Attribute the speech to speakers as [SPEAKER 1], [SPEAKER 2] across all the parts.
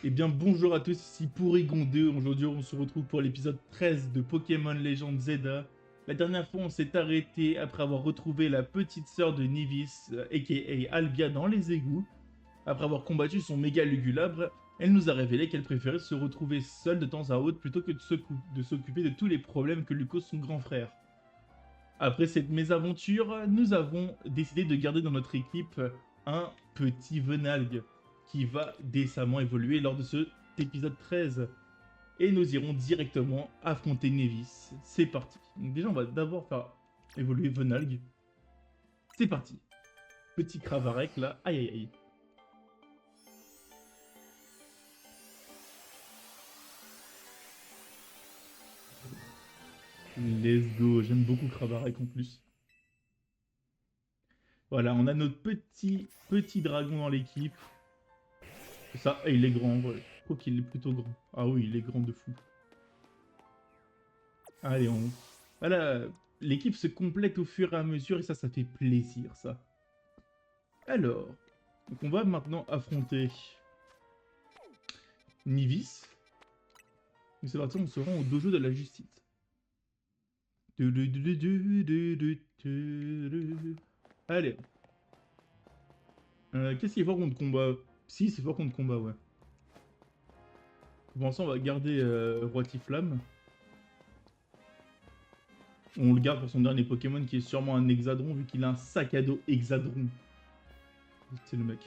[SPEAKER 1] Eh bien bonjour à tous, ici Porygon 2. Aujourd'hui on se retrouve pour l'épisode 13 de Pokémon Legend Zelda. La dernière fois on s'est arrêté après avoir retrouvé la petite sœur de Nivis, aka Albia dans les égouts. Après avoir combattu son méga Lugulabre, elle nous a révélé qu'elle préférait se retrouver seule de temps à autre plutôt que de s'occuper de tous les problèmes que lui cause son grand frère. Après cette mésaventure, nous avons décidé de garder dans notre équipe un petit Venalgue qui va décemment évoluer lors de cet épisode 13. Et nous irons directement affronter Nevis. C'est parti. Donc déjà, on va d'abord faire évoluer Venalgue. C'est parti. Petit Cravarec là. Aïe aïe aïe. Let's go. J'aime beaucoup Cravarec en plus. Voilà, on a notre petit dragon dans l'équipe. Ça, il est grand, ouais. Je trouve qu'il est plutôt grand. Ah oui, il est grand de fou. Allez, on... Voilà, l'équipe se complète au fur et à mesure et ça fait plaisir, ça. Alors, donc on va maintenant affronter Nivis. Donc c'est parti, on se rend au dojo de la justice. Allez. Qu'est-ce qui est fort contre combat? Si, c'est fort contre combat, ouais. Pour l'instant, on va garder Roi Tiflamme. On le garde pour son dernier Pokémon qui est sûrement un Hexadron vu qu'il a un sac à dos Hexadron. C'est le mec.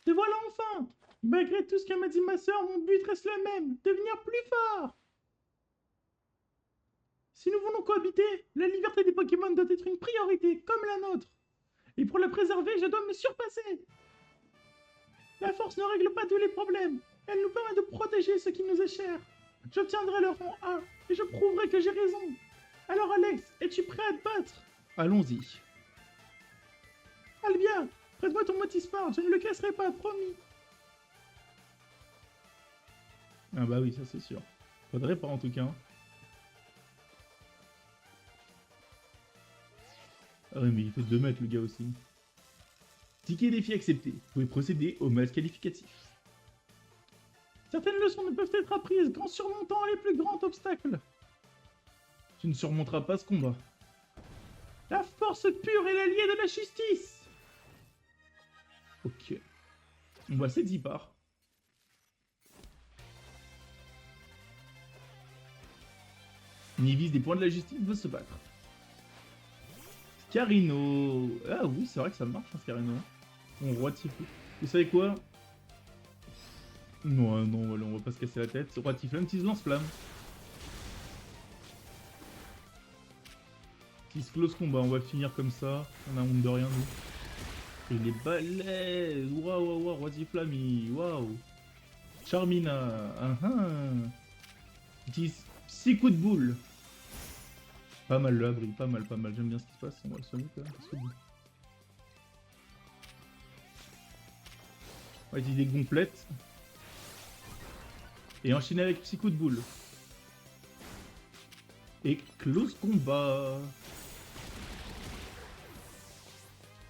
[SPEAKER 1] Te voilà enfin! Malgré tout ce qu'a m'a dit ma soeur, mon but reste le même, devenir plus fort! Si nous voulons cohabiter, la liberté des Pokémon doit être une priorité, comme la nôtre. Et pour la préserver, je dois me surpasser. La force ne règle pas tous les problèmes. Elle nous permet de protéger ce qui nous est cher. J'obtiendrai le rang A et je prouverai que j'ai raison. Alors Alex, es-tu prêt à te battre? Allons-y. Albia, prête-moi ton Motisport, je ne le casserai pas, promis. Ah bah oui, ça c'est sûr. Faudrait pas en tout cas. Ah oui, mais il fait 2 mètres le gars aussi. Ticket défi accepté. Vous pouvez procéder au match qualificatif. Certaines leçons ne peuvent être apprises qu'en surmontant les plus grands obstacles. Tu ne surmonteras pas ce combat. La force pure est l'allié de la justice. Ok. On voit c'est 10 parts. Nivis des points de la justice veut se battre. Scarino. Ah oui, c'est vrai que ça marche, hein, Scarino. On roi Tiflame. Vous savez quoi? Non, non, voilà, on va pas se casser la tête. Roi Tiflame, utilise lance-flamme. Utilise close combat, on va finir comme ça. On a honte de rien, nous. Il est balèze. Waouh, waouh, waouh, Roi Tiflame, waouh. Charmina. Utilise 6 coups de boule. Pas mal le abri, pas mal, pas mal. J'aime bien ce qui se passe. On va le soigner quand même. On va utiliser Gonflette. Et enchaîner avec Psycho de boule. Et close combat.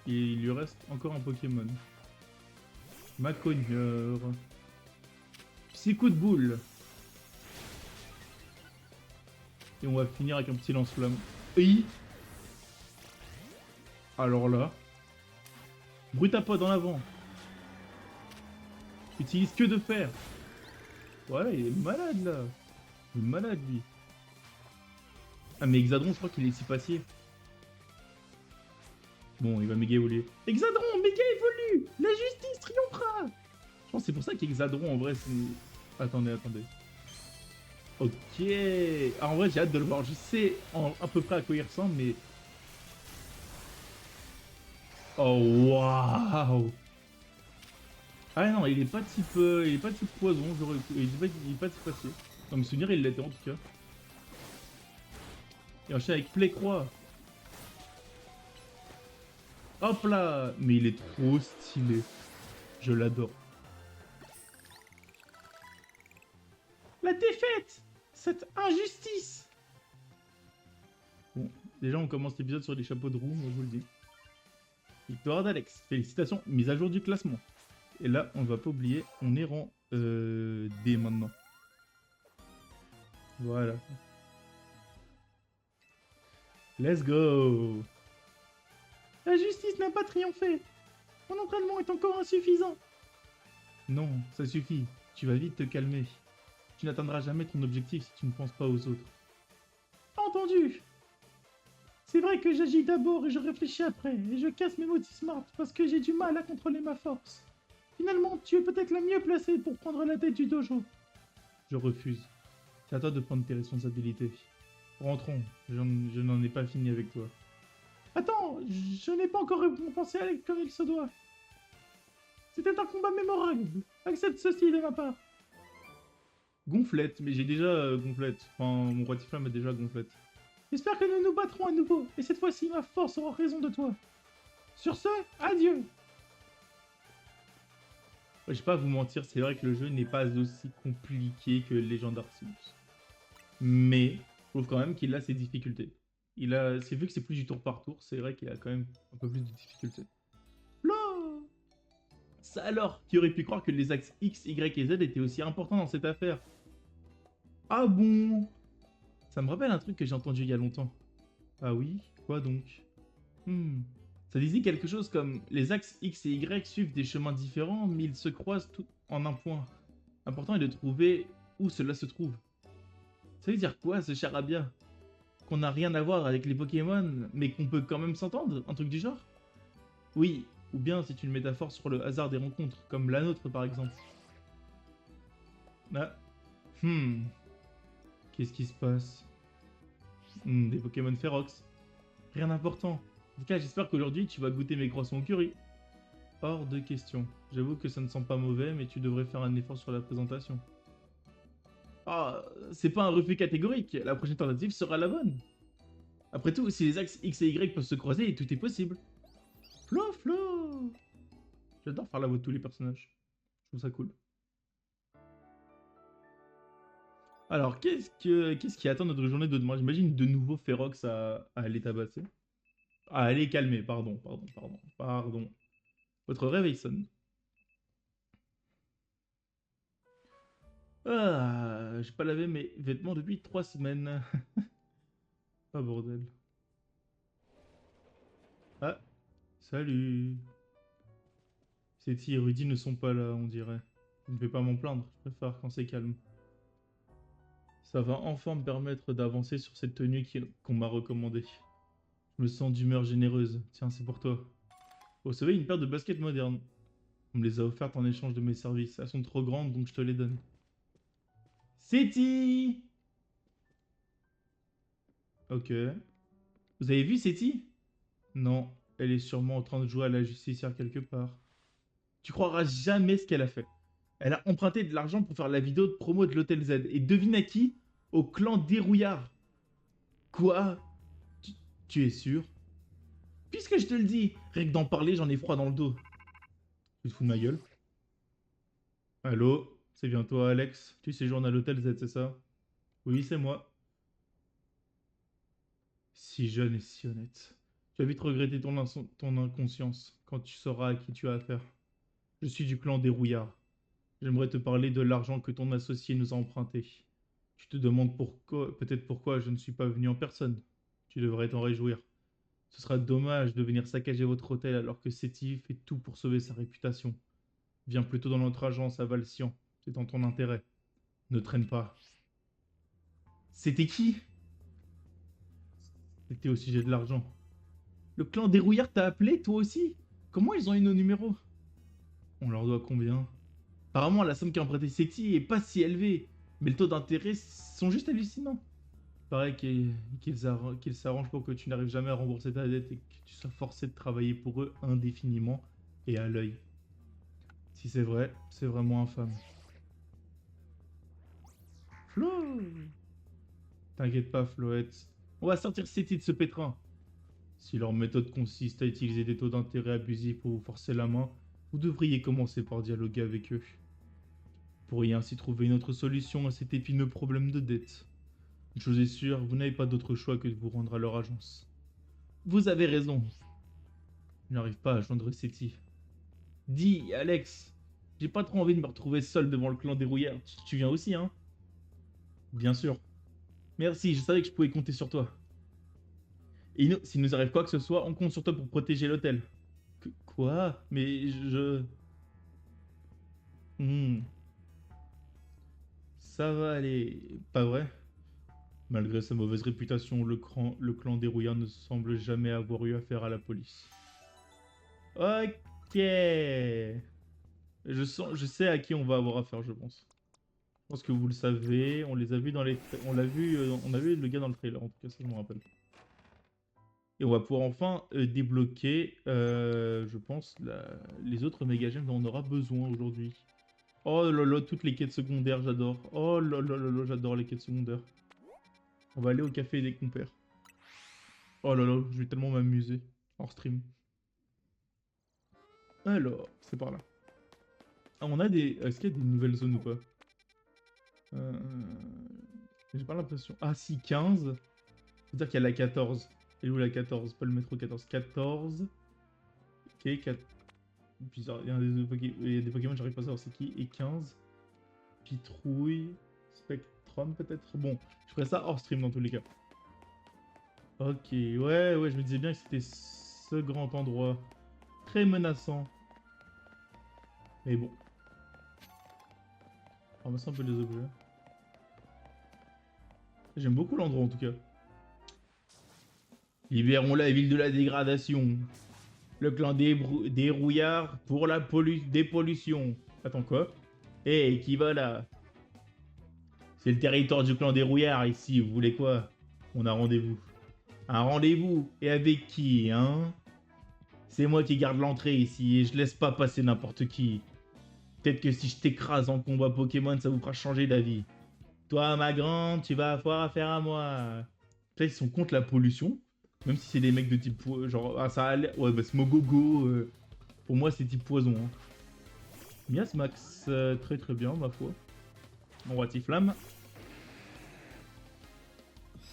[SPEAKER 1] Et il lui reste encore un Pokémon. Macogneur. Psycho de boule. Et on va finir avec un petit lance-flamme. Et... Alors là... Brutapod en avant. Utilise que de fer. Ouais, il est malade là. Il est malade lui. Ah mais Hexadron, je crois qu'il est si passé. Bon, il va méga évoluer. Hexadron, méga évolue. La justice triomphera. Je pense que c'est pour ça qu'Hexadron en vrai c'est... Attendez, attendez. Ok. Ah, en vrai j'ai hâte de le voir. Je sais à peu près à quoi il ressemble mais... Oh waouh. Ah non, il est pas type, il est pas type poison, il est pas type acier. Dans mes souvenirs, il l'était en tout cas. Et enchaîne avec Playcroix. Hop là. Mais il est trop stylé. Je l'adore. La défaite. Cette injustice. Bon, déjà on commence l'épisode sur les chapeaux de roue, moi je vous le dis. Victoire d'Alex. Félicitations, mise à jour du classement. Et là, on va pas oublier, on est rang D maintenant. Voilà. Let's go. La justice n'a pas triomphé. Mon entraînement est encore insuffisant. Non, ça suffit. Tu vas vite te calmer. Tu n'atteindras jamais ton objectif si tu ne penses pas aux autres. Entendu. C'est vrai que j'agis d'abord et je réfléchis après, et je casse mes mots smart parce que j'ai du mal à contrôler ma force. Finalement, tu es peut-être la mieux placée pour prendre la tête du dojo. Je refuse. C'est à toi de prendre tes responsabilités. Rentrons, je n'en ai pas fini avec toi. Attends, je n'ai pas encore récompensé Alex comme il se doit. C'était un combat mémorable. Accepte ceci de ma part. Gonflette, mais j'ai déjà gonflette. Enfin, mon roi Tiflam a déjà gonflette. J'espère que nous nous battrons à nouveau, et cette fois-ci ma force aura raison de toi. Sur ce, adieu. Ouais, je vais pas vous mentir, c'est vrai que le jeu n'est pas aussi compliqué que Legend Arceus. Mais, je trouve quand même qu'il a ses difficultés. C'est vu que c'est plus du tour par tour, c'est vrai qu'il a quand même un peu plus de difficultés. Là, ça alors, qui aurait pu croire que les axes X, Y et Z étaient aussi importants dans cette affaire? Ah bon? Ça me rappelle un truc que j'ai entendu il y a longtemps. Ah oui? Quoi donc? Ça disait quelque chose comme les axes X et Y suivent des chemins différents, mais ils se croisent tout en un point. L'important est de trouver où cela se trouve. Ça veut dire quoi ce charabia? Qu'on n'a rien à voir avec les Pokémon, mais qu'on peut quand même s'entendre? Un truc du genre? Oui, ou bien c'est une métaphore sur le hasard des rencontres, comme la nôtre par exemple. Ah. Qu'est-ce qui se passe? Des Pokémon Ferox. Rien d'important. En tout cas, j'espère qu'aujourd'hui tu vas goûter mes croissants au curry. Hors de question. J'avoue que ça ne sent pas mauvais, mais tu devrais faire un effort sur la présentation. Ah, c'est pas un refus catégorique. La prochaine tentative sera la bonne. Après tout, si les axes X et Y peuvent se croiser, tout est possible. Flo, Flo. J'adore faire la voix de tous les personnages. Je trouve ça cool. Alors, qu'est-ce qui attend notre journée de demain? J'imagine de nouveau Ferox à aller tabasser. À aller calmer, pardon. Votre réveil sonne. Ah, j'ai pas lavé mes vêtements depuis 3 semaines. Ah bordel. Ah, salut. Seti et Rudy ne sont pas là, on dirait. Je ne vais pas m'en plaindre, je préfère quand c'est calme. Ça va enfin me permettre d'avancer sur cette tenue qu'on m'a recommandée. Je me sens d'humeur généreuse. Tiens, c'est pour toi. Vous savez, une paire de baskets modernes. On me les a offertes en échange de mes services. Elles sont trop grandes, donc je te les donne. Seti! Ok. Vous avez vu Seti? Non, elle est sûrement en train de jouer à la justicière quelque part. Tu croiras jamais ce qu'elle a fait. Elle a emprunté de l'argent pour faire la vidéo de promo de l'Hôtel Z. Et devine à qui? Au clan Dérouillard. Quoi? tu, tu es sûr? Puisque je te le dis, rien que d'en parler, j'en ai froid dans le dos. Tu te fous de ma gueule? Allô? C'est bien toi, Alex? Tu séjournes à l'Hôtel Z, c'est ça? Oui, c'est moi. Si jeune et si honnête. Tu vas vite regretter ton inconscience quand tu sauras à qui tu as affaire. Je suis du clan Dérouillard. J'aimerais te parler de l'argent que ton associé nous a emprunté. Tu te demandes pourquoi, peut-être pourquoi je ne suis pas venu en personne. Tu devrais t'en réjouir. Ce sera dommage de venir saccager votre hôtel alors que Sétif fait tout pour sauver sa réputation. Viens plutôt dans notre agence à Valcian. C'est dans ton intérêt. Ne traîne pas. C'était qui? C'était au sujet de l'argent. Le clan Dérouillard t'a appelé, toi aussi? Comment ils ont eu nos numéros? On leur doit combien? Apparemment, la somme qu'a emprunté Seti est pas si élevée, mais le taux d'intérêt sont juste hallucinants. Pareil qu'ils s'arrangent pour que tu n'arrives jamais à rembourser ta dette et que tu sois forcé de travailler pour eux indéfiniment et à l'œil. Si c'est vrai, c'est vraiment infâme. Flo! T'inquiète pas, Floette. On va sortir Seti de ce pétrin. Si leur méthode consiste à utiliser des taux d'intérêt abusifs pour vous forcer la main, vous devriez commencer par dialoguer avec eux. Vous pourriez ainsi trouver une autre solution à cet épineux problème de dette. Une chose est sûre, vous n'avez pas d'autre choix que de vous rendre à leur agence. Vous avez raison. Je n'arrive pas à joindre Seti. Dis, Alex, J'ai pas trop envie de me retrouver seul devant le clan des rouillards. Tu viens aussi, hein? Bien sûr. Merci, je savais que je pouvais compter sur toi. Et s'il nous arrive quoi que ce soit, on compte sur toi pour protéger l'hôtel. Quoi? Mais je... Hmm, ça va aller. Pas vrai? Malgré sa mauvaise réputation, le clan des rouillards ne semble jamais avoir eu affaire à la police. Ok. Je sais à qui on va avoir affaire, je pense. Je pense que vous le savez. On les a vus dans les... on a vu le gars dans le trailer, en tout cas, ça je me rappelle. Et on va pouvoir enfin débloquer, je pense, les autres méga gemmes dont on aura besoin aujourd'hui. Oh là là, toutes les quêtes secondaires, j'adore. Oh là là là là, j'adore les quêtes secondaires. On va aller au café des compères. Oh là là, je vais tellement m'amuser hors stream. Alors, c'est par là. Ah, on a des... Est-ce qu'il y a des nouvelles zones ou pas? euh... J'ai pas l'impression. Ah si, 15. C'est-à-dire qu'il y a la 14. Et où la 14? Pas le métro 14. 14. Ok, 4. Bizarre. Il y a des Pokémon, j'arrive pas à savoir c'est qui. Et 15. Pitrouille. Spectrum peut-être. Bon, je ferai ça hors stream dans tous les cas. Ok, ouais, je me disais bien que c'était ce grand endroit. Très menaçant. Mais bon. Ramasser un peu les objets. J'aime beaucoup l'endroit en tout cas. Libérons la ville de la dégradation. Le clan des rouillards pour la dépollution. Attends quoi? Hé, qui va là? C'est le territoire du clan des rouillards ici, vous voulez quoi? On a rendez-vous. Un rendez-vous? Et avec qui, hein? C'est moi qui garde l'entrée ici et je laisse pas passer n'importe qui. Peut-être que si je t'écrase en combat Pokémon, ça vous fera changer d'avis. Toi, ma grande, tu vas avoir affaire à moi. Peut-être ils sont contre la pollution. Même si c'est des mecs de type... Genre, ah, ça a l'air... Ouais, bah, Smogogo... pour moi, c'est type poison. Hein. Mias Max, très très bien, ma foi. On va Tiflam.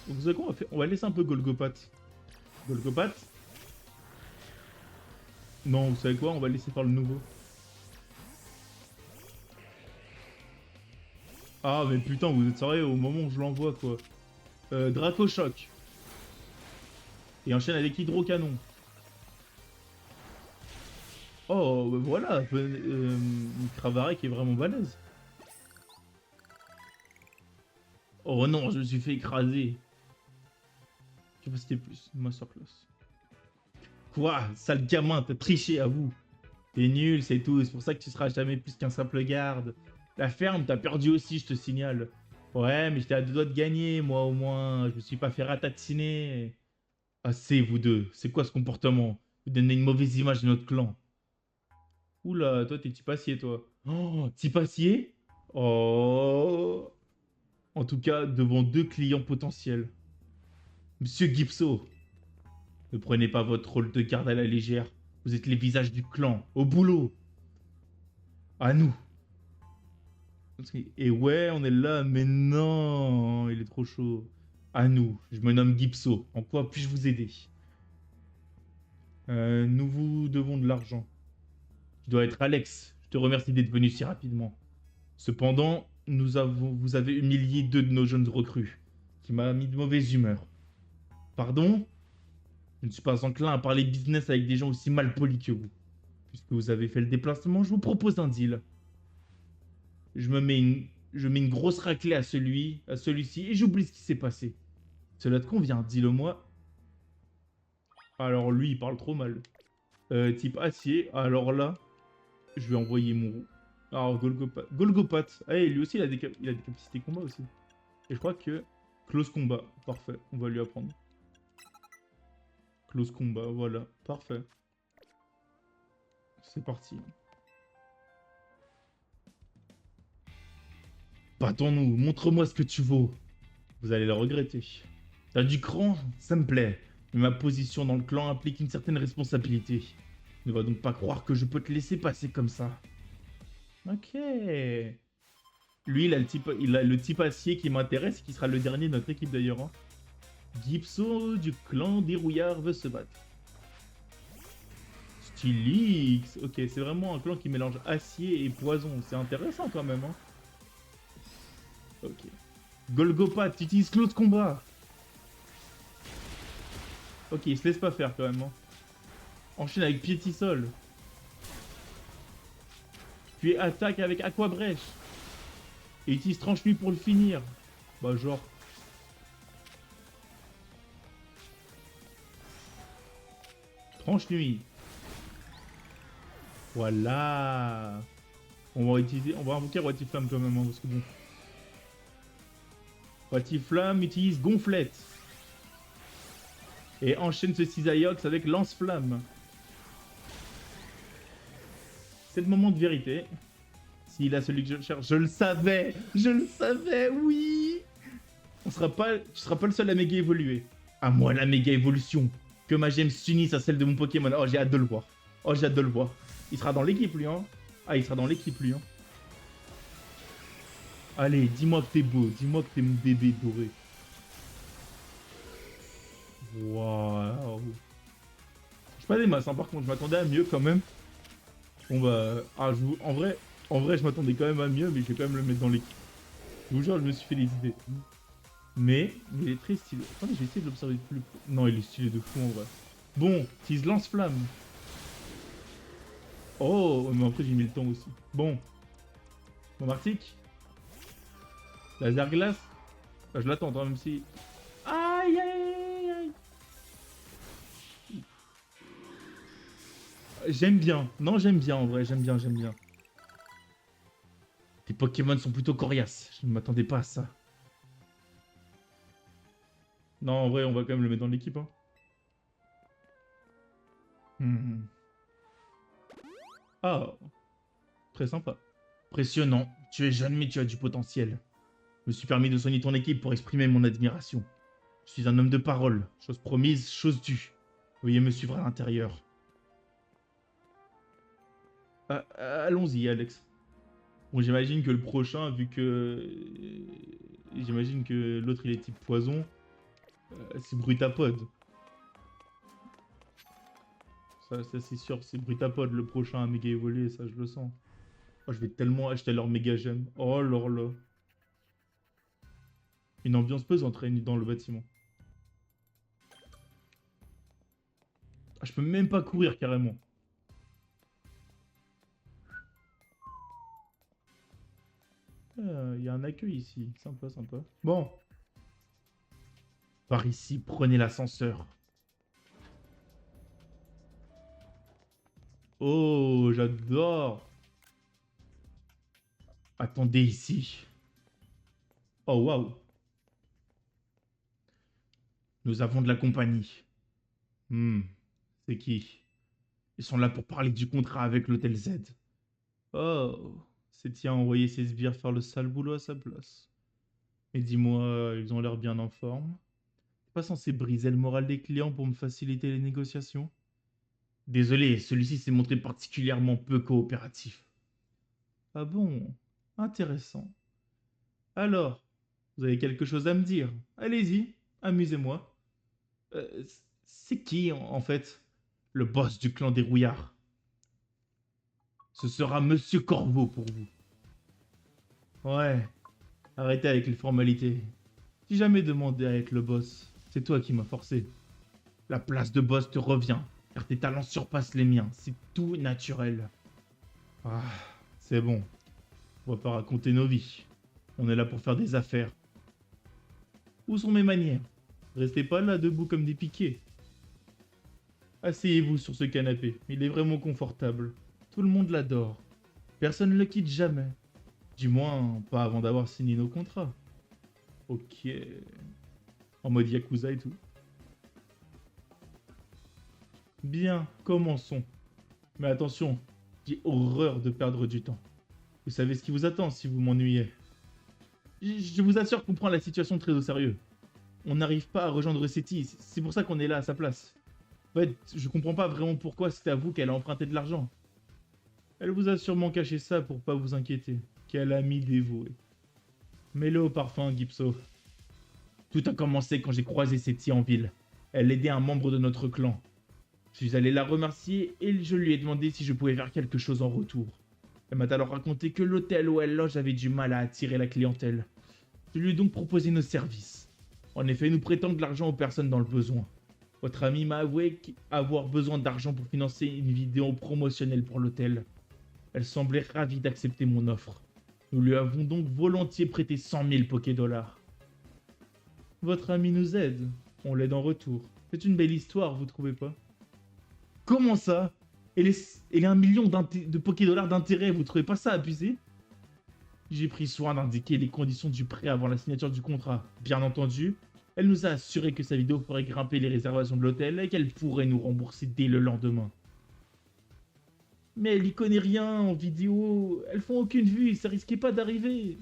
[SPEAKER 1] Donc, vous savez quoi, on va laisser un peu Golgopat. Golgopat. Non, vous savez quoi, on va laisser faire le nouveau. Ah, mais putain, vous êtes sérieux, au moment où je l'envoie, quoi. Draco Choc. Et enchaîne avec Hydrocanon. Oh, bah voilà, une Cravare qui est vraiment balèze. Oh non, je me suis fait écraser. Capacité plus, Masterclass. Quoi? Sale gamin, t'as triché à vous. T'es nul, c'est tout, c'est pour ça que tu seras jamais plus qu'un simple garde. La ferme, t'as perdu aussi, je te signale. Ouais, mais j'étais à deux doigts de gagner, moi au moins. Je me suis pas fait ratatiner. Assez, vous deux. C'est quoi ce comportement? Vous donnez une mauvaise image de notre clan. Oula, toi, t'es Tipassier, toi. Oh, Tipassier? Oh. En tout cas, devant deux clients potentiels. Monsieur Gipso, ne prenez pas votre rôle de garde à la légère. Vous êtes les visages du clan. Au boulot. À nous. Et ouais, on est là, mais non, il est trop chaud. À nous, je me nomme Gipso. En quoi puis-je vous aider? Nous vous devons de l'argent. Tu dois être Alex. Je te remercie d'être venu si rapidement. Cependant, vous avez humilié deux de nos jeunes recrues, qui m'a mis de mauvaise humeur. Pardon? Je ne suis pas enclin à parler business avec des gens aussi mal polis que vous. Puisque vous avez fait le déplacement, je vous propose un deal. Je mets une grosse raclée à celui-ci, et j'oublie ce qui s'est passé. Cela te convient, dis-le-moi. Alors lui, il parle trop mal. Type acier, alors là, je vais envoyer mon... Alors Golgopat. Golgopat. Ah, et lui aussi, il a des capacités combat aussi. Et je crois que... Close combat, parfait, on va lui apprendre. Close combat, voilà, parfait. C'est parti. Battons-nous, montre-moi ce que tu vaux. Vous allez le regretter. T'as du cran, ça me plaît. Mais ma position dans le clan implique une certaine responsabilité. Ne va donc pas croire que je peux te laisser passer comme ça. Ok. Lui, il a le type acier qui m'intéresse, qui sera le dernier de notre équipe d'ailleurs. Hein. Gipso du clan des rouillards veut se battre. Stylix. Ok, c'est vraiment un clan qui mélange acier et poison. C'est intéressant quand même. Hein. Ok. Golgopat, tu utilises Clos de combat. Ok, il se laisse pas faire quand même. Hein. Enchaîne avec Piétisol. Puis attaque avec Aquabrèche. Et utilise Tranche-Nuit pour le finir. Bah genre. Tranche-Nuit. Voilà. On va invoquer Roitiflamme quand même, hein, parce que bon. Roitiflamme utilise Gonflette. Et enchaîne ce Cisaillux avec Lance-Flamme. C'est le moment de vérité. S'il a celui que je cherche, je le savais. Je le savais, oui. Tu seras pas le seul à méga évoluer. À moi la méga évolution. Que ma gemme s'unisse à celle de mon Pokémon. Oh, j'ai hâte de le voir. Oh, j'ai hâte de le voir. Il sera dans l'équipe, lui, hein. Ah, il sera dans l'équipe, lui, hein. Allez, dis-moi que t'es beau. Dis-moi que t'es mon bébé doré. Waouh. Je suis pas des masses, hein. Par contre, je m'attendais à mieux, quand même. Bon, bah... Ah, en vrai, je m'attendais quand même à mieux, mais je vais quand même le mettre dans l'équipe. Je vous jure, je me suis fait les idées. Mais il est très stylé. Attendez, je vais essayer de l'observer de plus. Non, il est stylé de fou, en vrai. Bon, tease lance-flamme. Oh, mais après j'ai mis le temps aussi. Bon. Bon, Arctique. Laser glace. Bah, je l'attends, hein, même si... Aïe, aïe, aïe. J'aime bien. Non, j'aime bien, en vrai. J'aime bien, j'aime bien. Tes Pokémon sont plutôt coriaces. Je ne m'attendais pas à ça. Non, en vrai, on va quand même le mettre dans l'équipe, hein. Ah, très sympa. Impressionnant. Tu es jeune, mais tu as du potentiel. Je me suis permis de soigner ton équipe pour exprimer mon admiration. Je suis un homme de parole. Chose promise, chose due. Veuillez me suivre à l'intérieur. Allons-y, Alex. Bon, j'imagine que le prochain, vu que... J'imagine que l'autre, il est type poison. C'est Brutapod. Ça c'est sûr, c'est Brutapod le prochain à méga évoluer, ça, je le sens. Oh, je vais tellement acheter leur méga gemme. Oh là là. Une ambiance pesante règne dans le bâtiment. Ah, je peux même pas courir, carrément. Il y a un accueil ici. Sympa, sympa. Bon. Par ici, prenez l'ascenseur. Oh, j'adore. Attendez ici. Oh, waouh. Nous avons de la compagnie. Hmm, c'est qui? Ils sont là pour parler du contrat avec l'Hôtel Z. Oh, c'est tiens envoyer ses sbires faire le sale boulot à sa place. Mais dis-moi, ils ont l'air bien en forme. T'es pas censé briser le moral des clients pour me faciliter les négociations? Désolé, celui-ci s'est montré particulièrement peu coopératif. Ah bon? Intéressant. Alors, vous avez quelque chose à me dire? Allez-y, amusez-moi. C'est qui, en fait, le boss du clan des rouillards? Ce sera Monsieur Corbeau pour vous. Ouais, arrêtez avec les formalités. J'ai jamais demandé à être le boss. C'est toi qui m'as forcé. La place de boss te revient, car tes talents surpassent les miens. C'est tout naturel. Ah, c'est bon. On va pas raconter nos vies. On est là pour faire des affaires. Où sont mes manières? Restez pas là debout comme des piquets. Asseyez-vous sur ce canapé. Il est vraiment confortable. Tout le monde l'adore. Personne ne le quitte jamais. Du moins, pas avant d'avoir signé nos contrats. Ok. En mode Yakuza et tout. Bien, commençons. Mais attention, j'ai horreur de perdre du temps. Vous savez ce qui vous attend si vous m'ennuyez. Je vous assure qu'on prend la situation très au sérieux. On n'arrive pas à rejoindre Seti, c'est pour ça qu'on est là à sa place. En fait, je comprends pas vraiment pourquoi c'est à vous qu'elle a emprunté de l'argent. Elle vous a sûrement caché ça pour pas vous inquiéter. Quel ami dévoué. Mets-le au parfum, Gipso. Tout a commencé quand j'ai croisé Seti en ville. Elle aidait un membre de notre clan. Je suis allé la remercier et je lui ai demandé si je pouvais faire quelque chose en retour. Elle m'a alors raconté que l'hôtel où elle loge avait du mal à attirer la clientèle. Je lui ai donc proposé nos services. En effet, nous prêtons de l'argent aux personnes dans le besoin. Votre ami m'a avoué avoir besoin d'argent pour financer une vidéo promotionnelle pour l'hôtel. Elle semblait ravie d'accepter mon offre. Nous lui avons donc volontiers prêté 100 000 Poké-Dollars. Votre ami nous aide. On l'aide en retour. C'est une belle histoire, vous trouvez pas? Comment ça? Elle a 1 million de Poké-Dollars d'intérêt, vous trouvez pas ça abusé? J'ai pris soin d'indiquer les conditions du prêt avant la signature du contrat. Bien entendu, elle nous a assuré que sa vidéo ferait grimper les réservations de l'hôtel et qu'elle pourrait nous rembourser dès le lendemain. Mais elle y connaît rien en vidéo, elles font aucune vue, ça risquait pas d'arriver.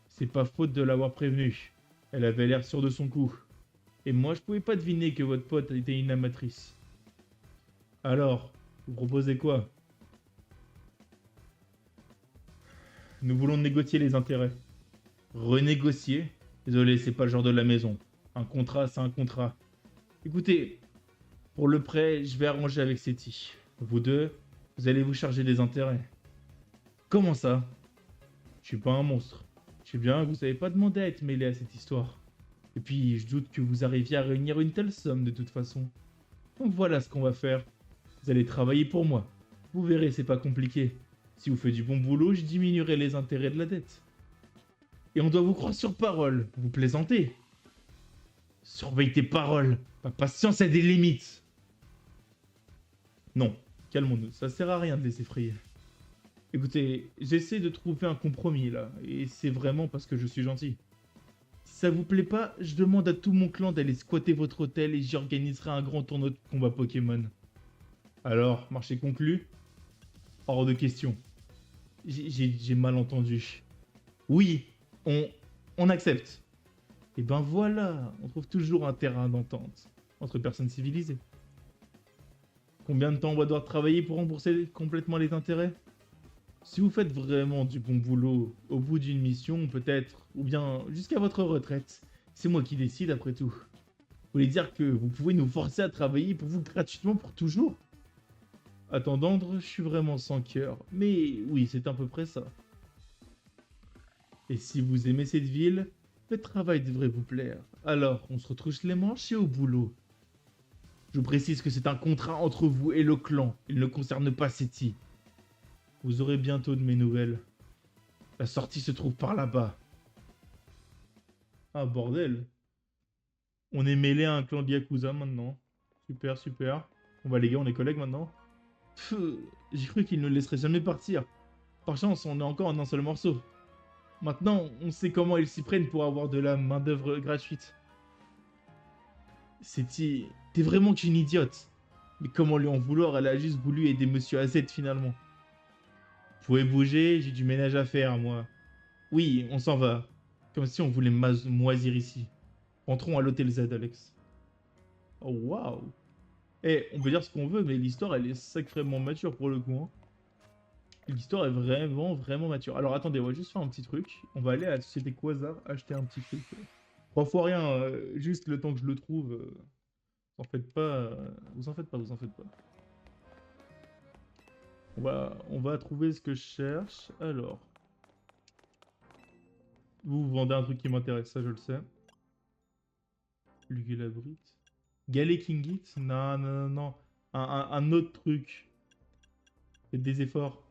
[SPEAKER 1] C'est pas faute de l'avoir prévenue. Elle avait l'air sûre de son coup. Et moi, je pouvais pas deviner que votre pote était une amatrice. Alors, vous proposez quoi? Nous voulons négocier les intérêts. Renégocier? Désolé, c'est pas le genre de la maison. Un contrat, c'est un contrat. Écoutez, pour le prêt, je vais arranger avec Seti. Vous deux, vous allez vous charger des intérêts. Comment ça? Je suis pas un monstre. Je sais bien que vous savez pas demander à être mêlé à cette histoire. Et puis, je doute que vous arriviez à réunir une telle somme de toute façon. Donc voilà ce qu'on va faire. Vous allez travailler pour moi. Vous verrez, c'est pas compliqué. Si vous faites du bon boulot, je diminuerai les intérêts de la dette. Et on doit vous croire sur parole. Vous plaisantez. Surveille tes paroles. Ma patience a des limites. Non, calmons-nous. Ça sert à rien de les effrayer. Écoutez, j'essaie de trouver un compromis là. Et c'est vraiment parce que je suis gentil. Si ça vous plaît pas, je demande à tout mon clan d'aller squatter votre hôtel et j'y organiserai un grand tournoi de combat Pokémon. Alors, marché conclu? Hors de question. J'ai mal entendu. Oui, on accepte. Et ben voilà, on trouve toujours un terrain d'entente entre personnes civilisées. Combien de temps on va devoir travailler pour rembourser complètement les intérêts? Si vous faites vraiment du bon boulot au bout d'une mission, peut-être, ou bien jusqu'à votre retraite, c'est moi qui décide après tout. Vous voulez dire que vous pouvez nous forcer à travailler pour vous gratuitement pour toujours? À t'entendre, je suis vraiment sans cœur, mais oui, c'est à peu près ça. Et si vous aimez cette ville, le travail devrait vous plaire. Alors, on se retrousse les manches et au boulot. Je vous précise que c'est un contrat entre vous et le clan. Il ne concerne pas Seti. Vous aurez bientôt de mes nouvelles. La sortie se trouve par là-bas. Ah, bordel. On est mêlé à un clan de Yakuza maintenant. Super, super. On va les gars, on est collègues maintenant. J'ai cru qu'ils ne laisseraient jamais partir. Par chance, on est encore en un seul morceau. Maintenant, on sait comment ils s'y prennent pour avoir de la main-d'œuvre gratuite. Seti, t'es vraiment qu'une idiote. Mais comment lui en vouloir, elle a juste voulu aider Monsieur AZ finalement. Vous pouvez bouger, j'ai du ménage à faire, moi. Oui, on s'en va. Comme si on voulait moisir ici. Rentrons à l'hôtel Z, Alex. Oh, waouh. Eh, on peut dire ce qu'on veut, mais l'histoire, elle est sacrément mature pour le coup. Hein. L'histoire est vraiment, vraiment mature. Alors, attendez, on va juste faire un petit truc. On va aller à la société Quasar acheter un petit truc. 3 fois rien, juste le temps que je le trouve. Vous en faites pas, vous en faites pas, vous en faites pas. On va trouver ce que je cherche. Alors. Vous vendez un truc qui m'intéresse, ça je le sais. Lugulabrit. Galet Kingit? Non, non, non, non. Un autre truc. Faites des efforts.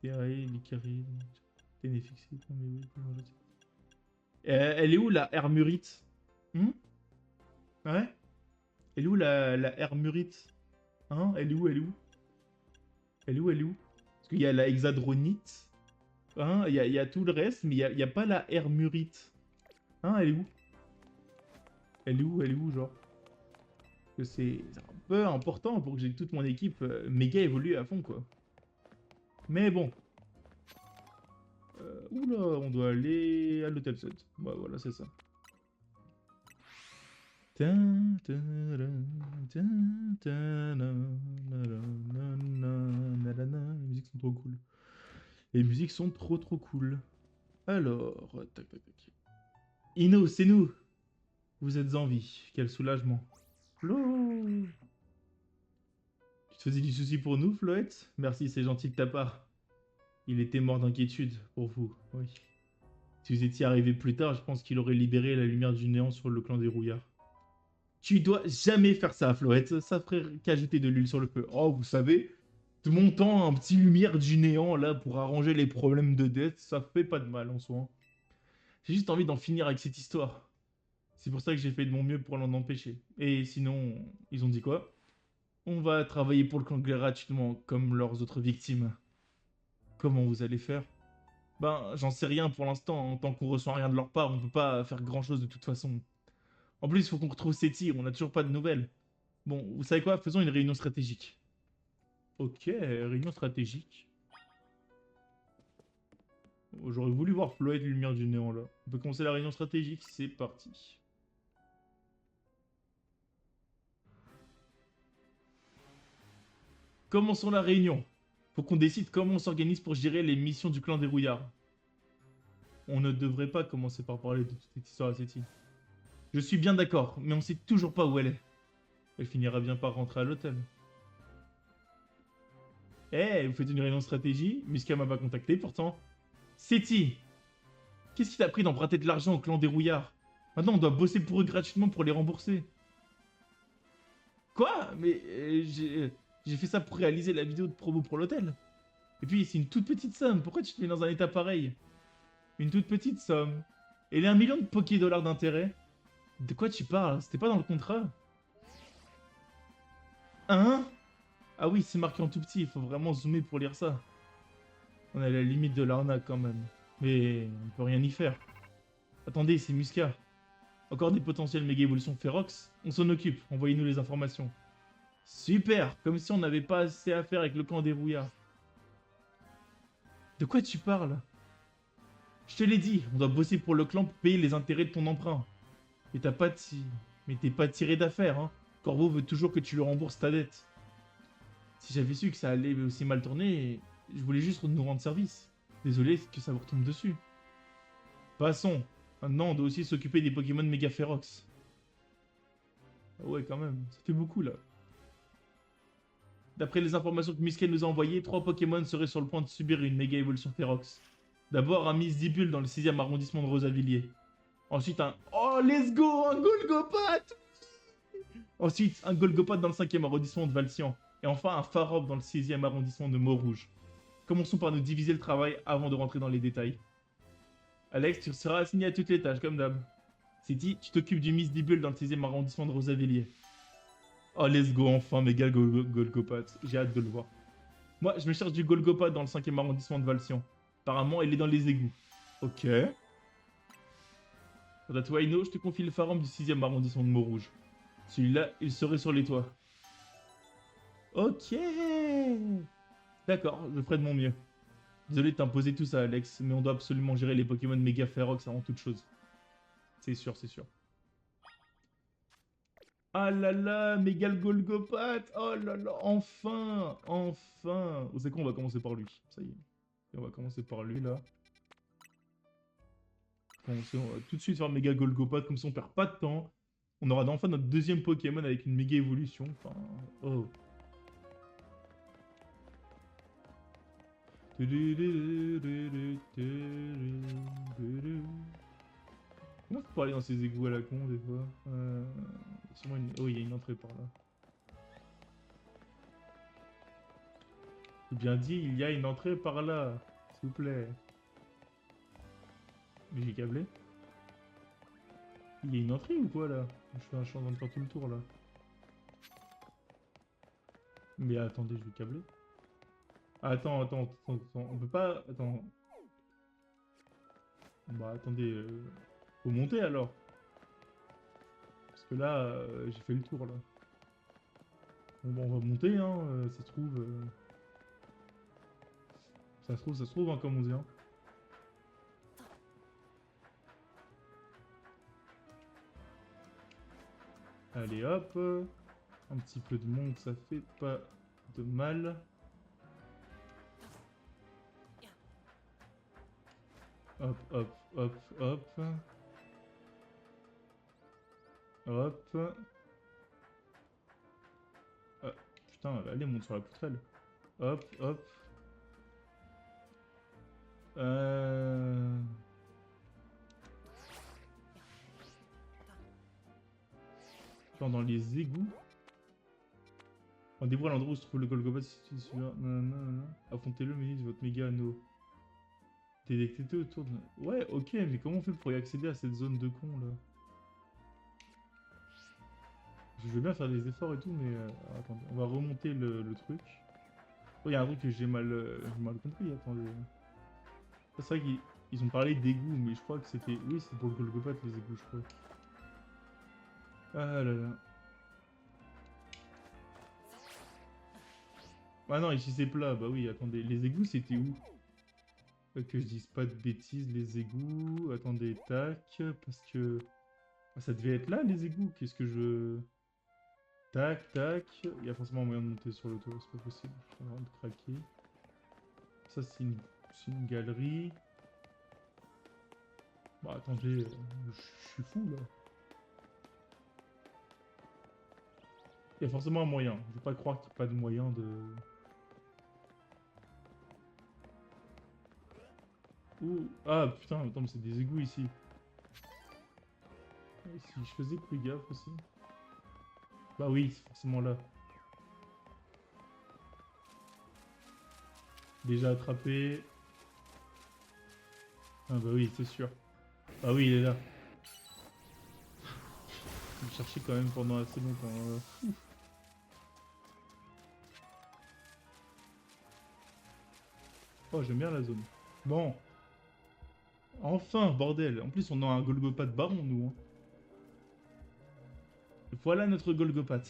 [SPEAKER 1] Terrae, Licari, Ténéfixé. Elle est où la Hermurite? Ouais? Elle est où la Hermurite? Hein? Elle est où? Elle est où? Elle est où? Elle est où? Parce qu'il y a la Hexadronite. Hein? Il y a tout le reste, mais il y a pas la Hermurite. Hein? Elle est où? Elle est où? Elle est où, genre? Parce que c'est un peu important pour que j'ai toute mon équipe méga évoluée à fond, quoi. Mais bon. Oula, on doit aller à l'hôtel 7. Ouais, voilà, c'est ça. Les musiques sont trop cool. Les musiques sont trop cool. Alors, tac tac tac. Ino, c'est nous. Vous êtes en vie. Quel soulagement. Flo. Tu faisais du souci pour nous, Floette? Merci, c'est gentil de ta part. Il était mort d'inquiétude pour vous, oui. Si vous étiez arrivé plus tard, je pense qu'il aurait libéré la lumière du néant sur le clan des rouillards. Tu dois jamais faire ça, Floette. Ça ferait qu'ajouter de l'huile sur le feu. Oh, vous savez, de mon temps, un petit lumière du néant, là, pour arranger les problèmes de dette, ça fait pas de mal en soi. J'ai juste envie d'en finir avec cette histoire. C'est pour ça que j'ai fait de mon mieux pour l'en empêcher. Et sinon, ils ont dit quoi? On va travailler pour le clan gratuitement, comme leurs autres victimes. Comment vous allez faire? Ben, j'en sais rien pour l'instant. Tant qu'on reçoit rien de leur part, on peut pas faire grand chose de toute façon. En plus, il faut qu'on retrouve Seti, on n'a toujours pas de nouvelles. Bon, vous savez quoi? Faisons une réunion stratégique. Ok, réunion stratégique. Oh, j'aurais voulu voir Floyd Lumière du Néant là. On peut commencer la réunion stratégique, c'est parti. Commençons la réunion. Faut qu'on décide comment on s'organise pour gérer les missions du clan des rouillards. On ne devrait pas commencer par parler de toute cette histoire à Seti. Je suis bien d'accord, mais on sait toujours pas où elle est. Elle finira bien par rentrer à l'hôtel. Eh, vous faites une réunion stratégie? Musca m'a pas contacté pourtant. Seti, qu'est-ce qui t'a pris d'emprunter de l'argent au clan des rouillards? Maintenant, on doit bosser pour eux gratuitement pour les rembourser. Quoi? Mais j'ai fait ça pour réaliser la vidéo de promo pour l'hôtel. Et puis, c'est une toute petite somme. Pourquoi tu te mets dans un état pareil? Une toute petite somme. Et les 1 million de Poké-dollars d'intérêt? De quoi tu parles? C'était pas dans le contrat? Hein? Ah oui, c'est marqué en tout petit. Il faut vraiment zoomer pour lire ça. On est à la limite de l'arnaque quand même. Mais on peut rien y faire. Attendez, c'est Musca. Encore des potentiels méga évolutions Ferox? On s'en occupe. Envoyez-nous les informations. Super! Comme si on n'avait pas assez à faire avec le camp des rouillards. De quoi tu parles? Je te l'ai dit, on doit bosser pour le clan pour payer les intérêts de ton emprunt. Mais t'as pas ti... Mais t'es pas tiré d'affaire, hein. Corbeau veut toujours que tu lui rembourses ta dette. Si j'avais su que ça allait aussi mal tourner, je voulais juste nous rendre service. Désolé que ça vous retombe dessus. Passons. Maintenant, on doit aussi s'occuper des Pokémon méga férox. Ah ouais, quand même. Ça fait beaucoup, là. D'après les informations que Miskel nous a envoyées, 3 Pokémon seraient sur le point de subir une méga évolution férox. D'abord un Misdibule dans le 6ème arrondissement de Rosavilliers. Ensuite un... Oh, let's go! Un Golgopat! Ensuite un Golgopat dans le 5ème arrondissement de Valcian. Et enfin un Farop dans le 6ème arrondissement de Montrouge. Commençons par nous diviser le travail avant de rentrer dans les détails. Alex, tu seras assigné à toutes les tâches, comme d'hab. Seti, tu t'occupes du Misdibule dans le 6ème arrondissement de Rosavilliers. Oh, let's go, enfin, méga Golgopat. J'ai hâte de le voir. Moi, je me cherche du Golgopat dans le 5ème arrondissement de Valcian. Apparemment, il est dans les égouts. Ok. Quant à toi, Ino, je te confie le Farum du 6ème arrondissement de Montrouge. Celui-là, il serait sur les toits. Ok. D'accord, je ferai de mon mieux. Désolé de t'imposer tout ça, Alex, mais on doit absolument gérer les Pokémon méga Ferox avant toute chose. C'est sûr, c'est sûr. Ah là là, méga le Golgopat. Oh là là, enfin, enfin. Vous savez quoi, on va commencer par lui. Ça y est. Et on va commencer par lui, là. On va tout de suite faire méga Golgopat, comme ça on perd pas de temps. On aura enfin notre deuxième Pokémon avec une méga évolution. Enfin, oh. Comment je peux aller dans ces égouts à la con des fois Oh, il y a une entrée par là. J'ai bien dit, il y a une entrée par là. S'il vous plaît. Mais j'ai câblé. Il y a une entrée ou quoi là? Je suis en train de faire tout le tour là. Mais attendez, je vais câbler. Attends, on peut pas... Attends. Bah attendez, faut monter alors. Parce que là, j'ai fait le tour là. Bon, bah, on va monter, hein, ça se trouve... Ça se trouve, hein, comme on dit, hein. Allez hop, un petit peu de monde, ça fait pas de mal. Hop, hop, hop, hop. Hop. Ah, putain, allez, monte sur la poutrelle. Hop, hop. Genre dans les égouts. Rendez-vous à l'endroit où se trouve le Golgopat si tu suis là. Affrontez-le, mais votre méga anneau. Détectez autour de... Ouais, ok, mais comment on fait pour y accéder à cette zone de con, là? Je veux bien faire des efforts et tout, mais... attendez, on va remonter le truc. Oh, il y a un truc que j'ai mal compris, attendez. C'est vrai qu'ils ont parlé d'égouts, mais je crois que c'était... Oui, c'est pour le Golgopat, les égouts, je crois. Ah là là. Ah non, ici c'est plat, bah oui, attendez. Les égouts, c'était où? Que je dise pas de bêtises, les égouts. Attendez, tac, parce que... Ah, ça devait être là, les égouts. Qu'est-ce que je... Tac, tac. Il y a forcément moyen de monter sur le toit, c'est pas possible. Je suis en train de craquer. Ça, c'est une galerie. Bah, attendez, je suis fou, là. Il y a forcément un moyen. Je vais pas croire qu'il n'y a pas de moyen de... Ouh. Ah, putain, attends, mais c'est des égouts, ici. Et si je faisais plus gaffe, aussi. Bah oui, c'est forcément là. Déjà attrapé. Ah bah oui, c'est sûr. Ah oui, il est là. Je le cherchais quand même pendant assez longtemps. Oh, j'aime bien la zone. Bon, enfin, bordel. En plus, on a un Golgopat baron, nous. Hein. Voilà notre Golgopat.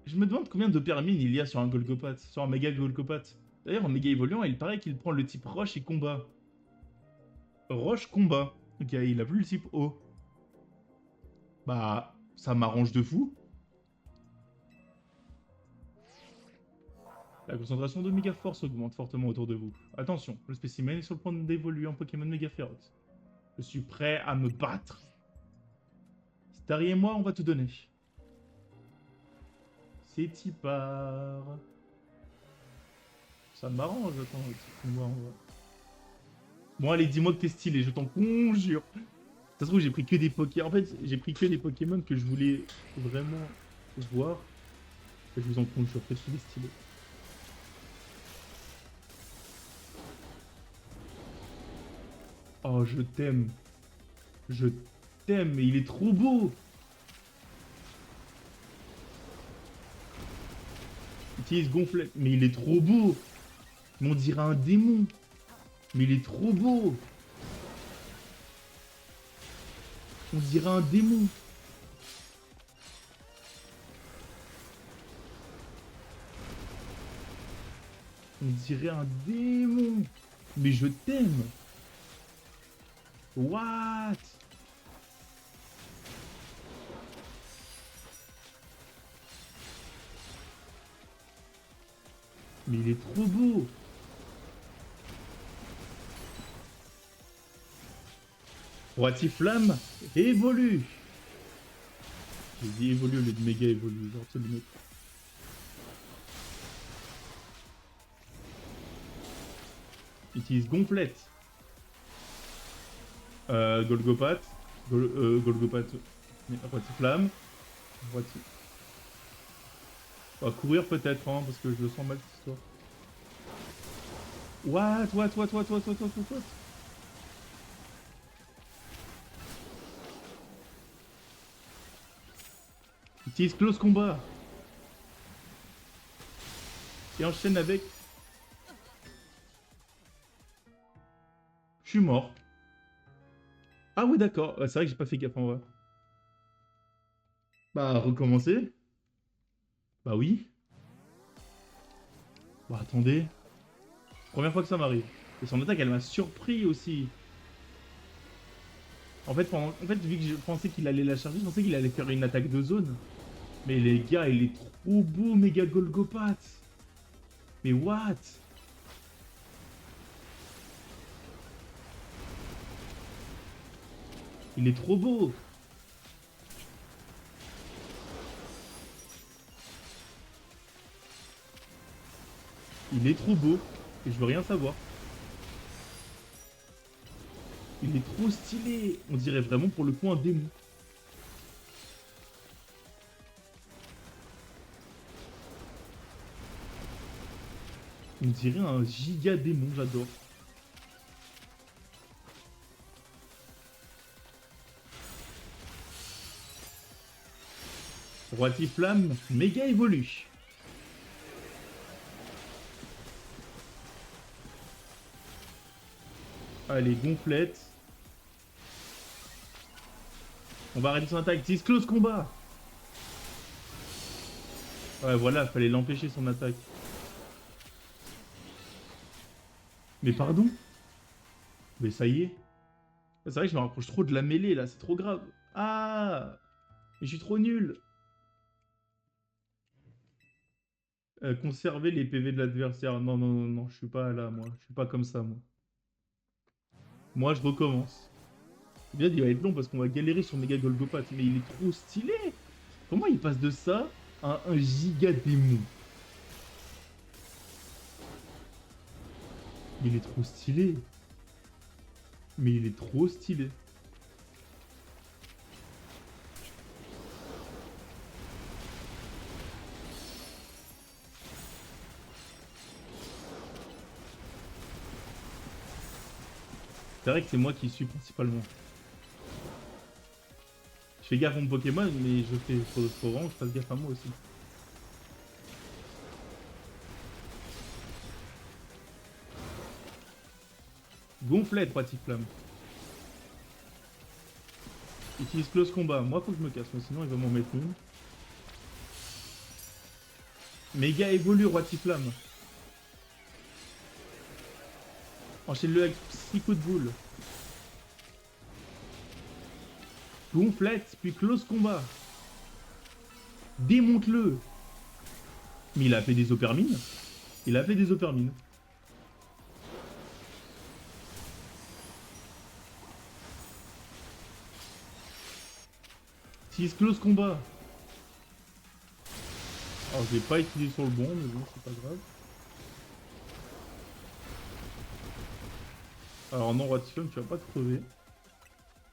[SPEAKER 1] Je me demande combien de permines il y a sur un Golgopat, sur un méga Golgopat. D'ailleurs, en méga évoluant, il paraît qu'il prend le type roche et combat. Roche combat. Ok, il a plus le type eau. Bah, ça m'arrange de fou. La concentration de méga force augmente fortement autour de vous. Attention, le spécimen est sur le point d'évoluer en Pokémon méga féroce. Je suis prêt à me battre. Starry et moi, on va tout donner. C'est y part. Ça m'arrange, attends, le petit combat en vrai. Bon, allez, dis-moi que t'es stylé, je t'en conjure. Ça se trouve, j'ai pris que des Pokémon. En fait, j'ai pris que des Pokémon que je voulais vraiment voir. Et je vous en conjure, que tu es stylé. Oh, je t'aime. Je t'aime, mais il est trop beau. Utilise gonflette, mais il est trop beau. Mais on dirait un démon. Mais il est trop beau. On dirait un démon. On dirait un démon. Mais je t'aime. What? Mais il est trop beau. Flamme évolue. J'ai dit évolue au lieu de méga évolue. Genre, c'est le mec. Utilise gonflette. Golgopat. Golgopat. Flamme. On va courir peut-être, hein, parce que je le sens mal cette histoire. What? Utilise close combat. Et enchaîne avec... Je suis mort. Ah oui, d'accord. Ouais, c'est vrai que j'ai pas fait gaffe en vrai. Bah, recommencer. Bah oui. Bah attendez. Première fois que ça m'arrive. Et son attaque, elle m'a surpris aussi. En fait, vu que je pensais qu'il allait la charger, je pensais qu'il allait faire une attaque de zone. Mais les gars, il est trop beau, méga Golgopat. Mais what? Il est trop beau. Il est trop beau. Et je veux rien savoir. Il est trop stylé. On dirait vraiment pour le coup un démon. On dirait un giga démon, j'adore. Roi Flamme, méga évolue. Allez, gonflette. On va arrêter son attaque. 10 close combat. Ouais, voilà, fallait l'empêcher son attaque. Mais pardon? Mais ça y est. C'est vrai que je me rapproche trop de la mêlée là, c'est trop grave. Ah! Mais je suis trop nul. Conserver les PV de l'adversaire. Non, non, non, non, je suis pas là, moi. Je suis pas comme ça, moi. Moi, je recommence. Bien, il va être long parce qu'on va galérer sur Mega Golgopath, mais il est trop stylé. Comment il passe de ça à un giga démon? Il est trop stylé. Mais il est trop stylé. C'est vrai que c'est moi qui suis principalement. Je fais gaffe à mon Pokémon, mais faut vraiment que je fasse gaffe à moi aussi. Gonflette, Flamme. Utilise close combat. Moi, faut que je me casse, mais sinon il va m'en mettre une. Méga évolue, Flamme. Enchaîne-le avec 6 coups de boule. Gonflette, puis close combat. Démonte-le. Mais il a fait des opermines. Il a fait des opermines. Utilise close combat. Alors, je l'ai pas utilisé sur le bon, mais bon, c'est pas grave. Alors, non, Flamme, tu vas pas te crever.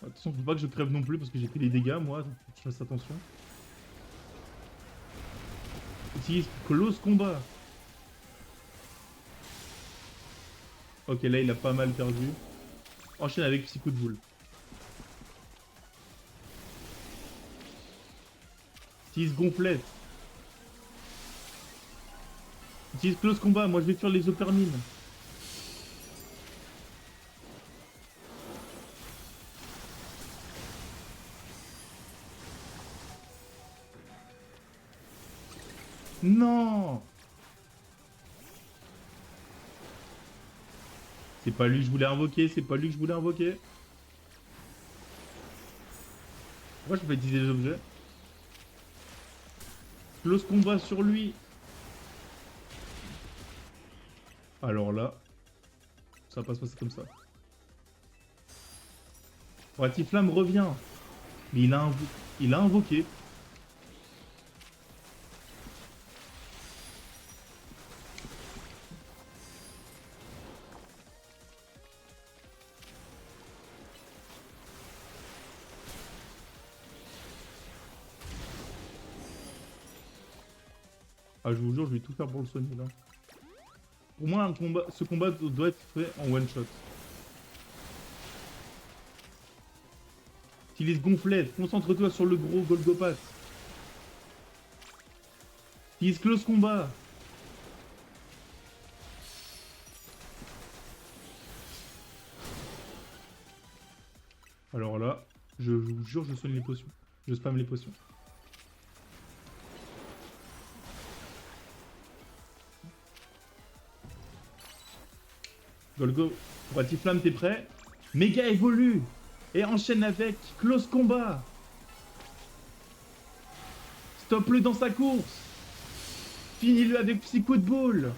[SPEAKER 1] Attention, faut pas que je crève non plus parce que j'ai pris des dégâts, moi. Donc, faut que je fasse attention. Utilise close combat. Ok, là, il a pas mal perdu. Enchaîne avec 6 coups de boule. Utilise gonflette. Utilise close combat. Moi, je vais faire les opermines. Non! C'est pas lui que je voulais invoquer, c'est pas lui que je voulais invoquer. Pourquoi je peux pas utiliser les objets? Close combat sur lui. Alors là, ça va pas se passer comme ça. Flamme revient. Mais il a invoqué. Ah, je vous jure, je vais tout faire pour le soigner là. Pour moi, ce combat doit être fait en one shot. Utilise gonflette, concentre-toi sur le gros Golgopath. Utilise close combat. Alors là, je vous jure, je soigne les potions. Je spam les potions. Golgo, Flamme, t'es prêt? Méga évolue et enchaîne avec close combat. Stoppe-le dans sa course. Finis-le avec psycho de boule.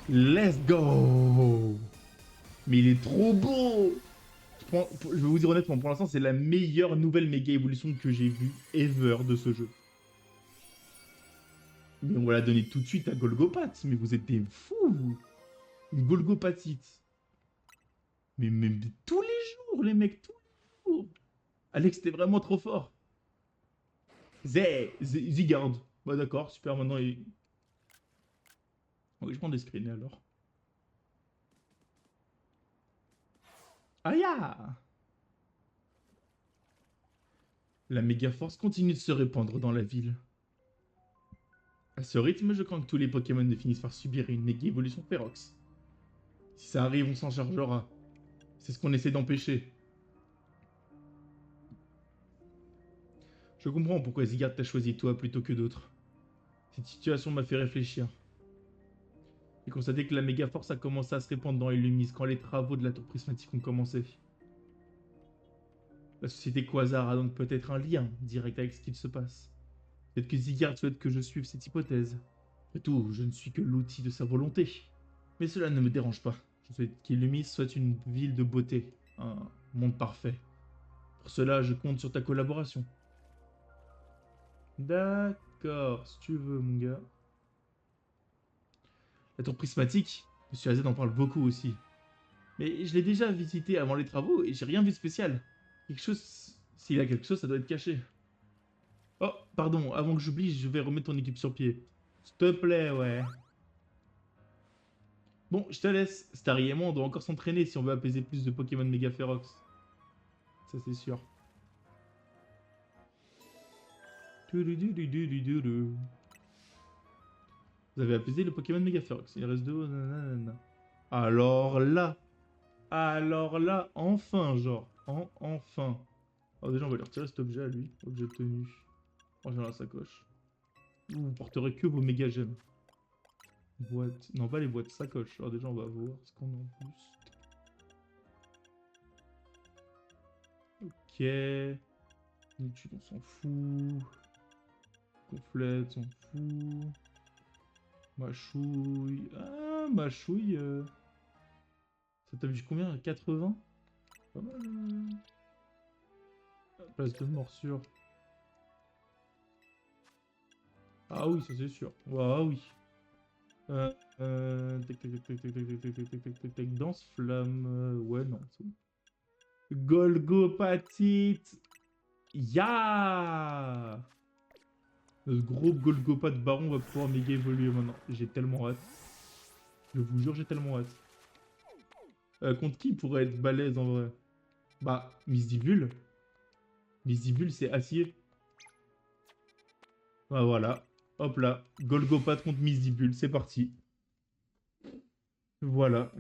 [SPEAKER 1] Let's go. Mais il est trop beau. Je vais vous dire honnêtement, pour l'instant, c'est la meilleure nouvelle méga évolution que j'ai vue ever de ce jeu. Mais on va la donner tout de suite à Golgopat. Mais vous êtes des fous, vous. Une Golgopatite. Mais même tous les jours, les mecs, tous les jours. Alex, t'es vraiment trop fort. Zigard. Bah d'accord, super, maintenant il... Oui, je prends des screens alors. Aya! La méga force continue de se répandre dans la ville. À ce rythme, je crains que tous les Pokémon ne finissent par subir une méga évolution féroce. Si ça arrive, on s'en chargera. C'est ce qu'on essaie d'empêcher. Je comprends pourquoi Zigard t'a choisi toi plutôt que d'autres. Cette situation m'a fait réfléchir. J'ai constaté que la méga force a commencé à se répandre dans Illumise quand les travaux de la tour prismatique ont commencé. La société Quasar a donc peut-être un lien direct avec ce qu'il se passe. Peut-être que Zigard souhaite que je suive cette hypothèse. Après tout, je ne suis que l'outil de sa volonté. Mais cela ne me dérange pas. Je souhaite qu'Illumise soit une ville de beauté, un monde parfait. Pour cela, je compte sur ta collaboration. D'accord, si tu veux, mon gars. La tour prismatique, Monsieur AZ en parle beaucoup aussi. Mais je l'ai déjà visité avant les travaux et j'ai rien vu de spécial. Quelque chose... S'il y a quelque chose, ça doit être caché. Oh, pardon, avant que j'oublie, je vais remettre ton équipe sur pied. S'il te plaît, ouais. Bon, je te laisse. Starry et moi, on doit encore s'entraîner si on veut apaiser plus de Pokémon méga férox. Ça, c'est sûr. Vous avez apaisé le Pokémon méga férox. Il reste deux. Nanana. Alors là, enfin, genre. Enfin. Alors déjà, on va lui retirer cet objet à lui. Objet obtenu. Ranger dans la sacoche. Vous porterez que vos méga gemmes. Boîte. Non, pas les boîtes, sacoche. Alors déjà, on va voir ce qu'on a en plus. Ok. Étude, on s'en fout. Complète, on s'en fout. Machouille. Ah, machouille. Ça t'a vu combien? 80? Pas mal. Place de morsure. Ah oui, ça c'est sûr. Ah oui. Tac, tac, tac, tac, tac, tac, tac, tac, tac, tac, tac, tac, danse flamme. Ouais, non, c'est bon. Golgopatite. Ya! Notre gros Golgopat de baron va pouvoir méga évoluer maintenant. J'ai tellement hâte. Je vous jure, j'ai tellement hâte. Contre qui pourrait être balèze en vrai? Bah, Misdibule. Misdibule, c'est acier. Ah, voilà. Hop là. Golgopat contre Misdibule, c'est parti. Voilà.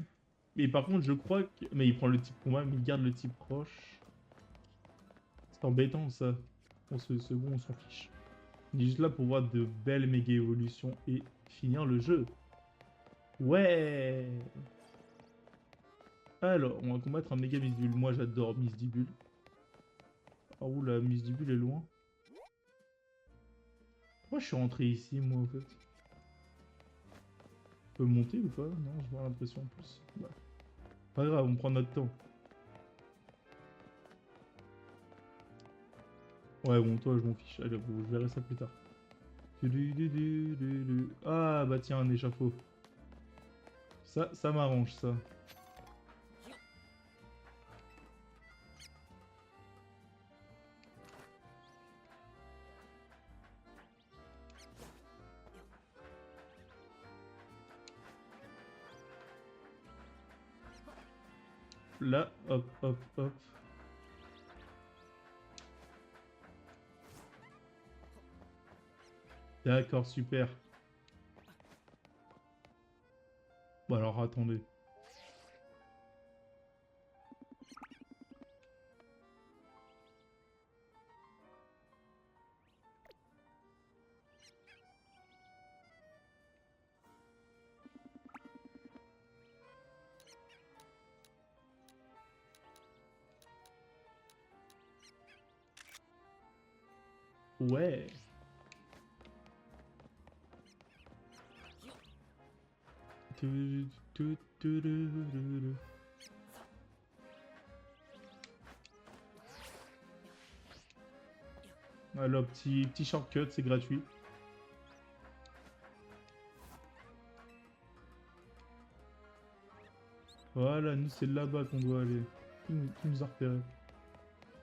[SPEAKER 1] Mais par contre, je crois que... Mais il prend le type combat, mais il garde le type proche. C'est embêtant, ça. Bon, ce second, on s'en fiche. On est juste là pour voir de belles méga évolutions et finir le jeu. Ouais! Alors, on va combattre un méga Misdibule. Moi, j'adore Misdibule. Ah, ouh, la Misdibule est loin. Pourquoi je suis rentré ici, moi, en fait? On peut monter ou pas? Non, je vois l'impression en plus. Bah, pas grave, on prend notre temps. Ouais, bon, toi, je m'en fiche. Allez, bon, je verrai ça plus tard. Ah, bah tiens, un échafaud. Ça m'arrange, ça. Là, hop, hop, hop. D'accord, super. Bon, alors, attendez. Ouais. Alors, petit shortcut, c'est gratuit. Voilà, nous c'est là-bas qu'on doit aller. Qui nous a repéré?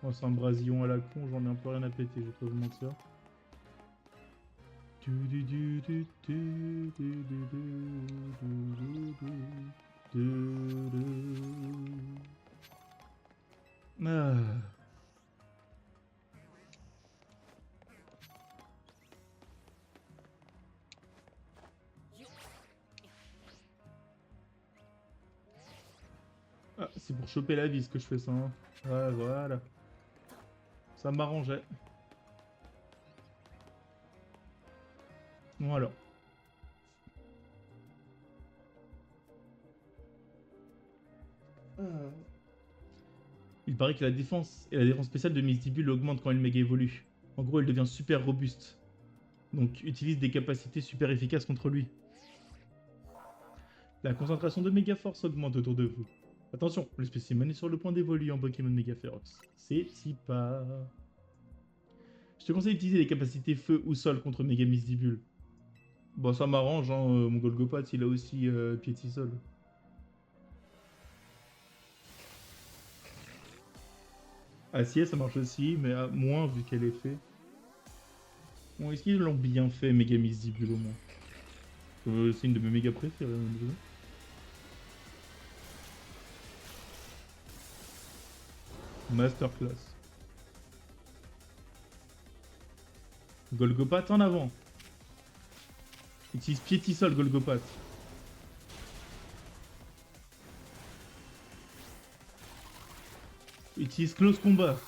[SPEAKER 1] Oh, c'est un brasillon à la con, j'en ai un peu rien à péter, je vais pas vous mentir. Ah. Ah, c'est pour choper la vis que je fais ça. Hein. Ouais, voilà. Ça m'arrangeait. Voilà. Il paraît que la défense et la défense spéciale de Mistibule augmente quand elle méga évolue. En gros, elle devient super robuste. Donc, utilise des capacités super efficaces contre lui. La concentration de méga force augmente autour de vous. Attention, le spécimen est sur le point d'évoluer en Pokémon méga féroce. C'est si pas. Je te conseille d'utiliser les capacités feu ou sol contre méga Mistibule. Bon, ça m'arrange, hein, mon Golgopat, il a aussi Piétisol. Acier, ça marche aussi, mais moins vu qu'elle est fait. Bon, est-ce qu'ils l'ont bien fait, méga Mistibule au moins? C'est une de mes méga préférées. Masterclass. Golgopat en avant. Utilise Piétisol, Golgopat. Utilise Close Combat.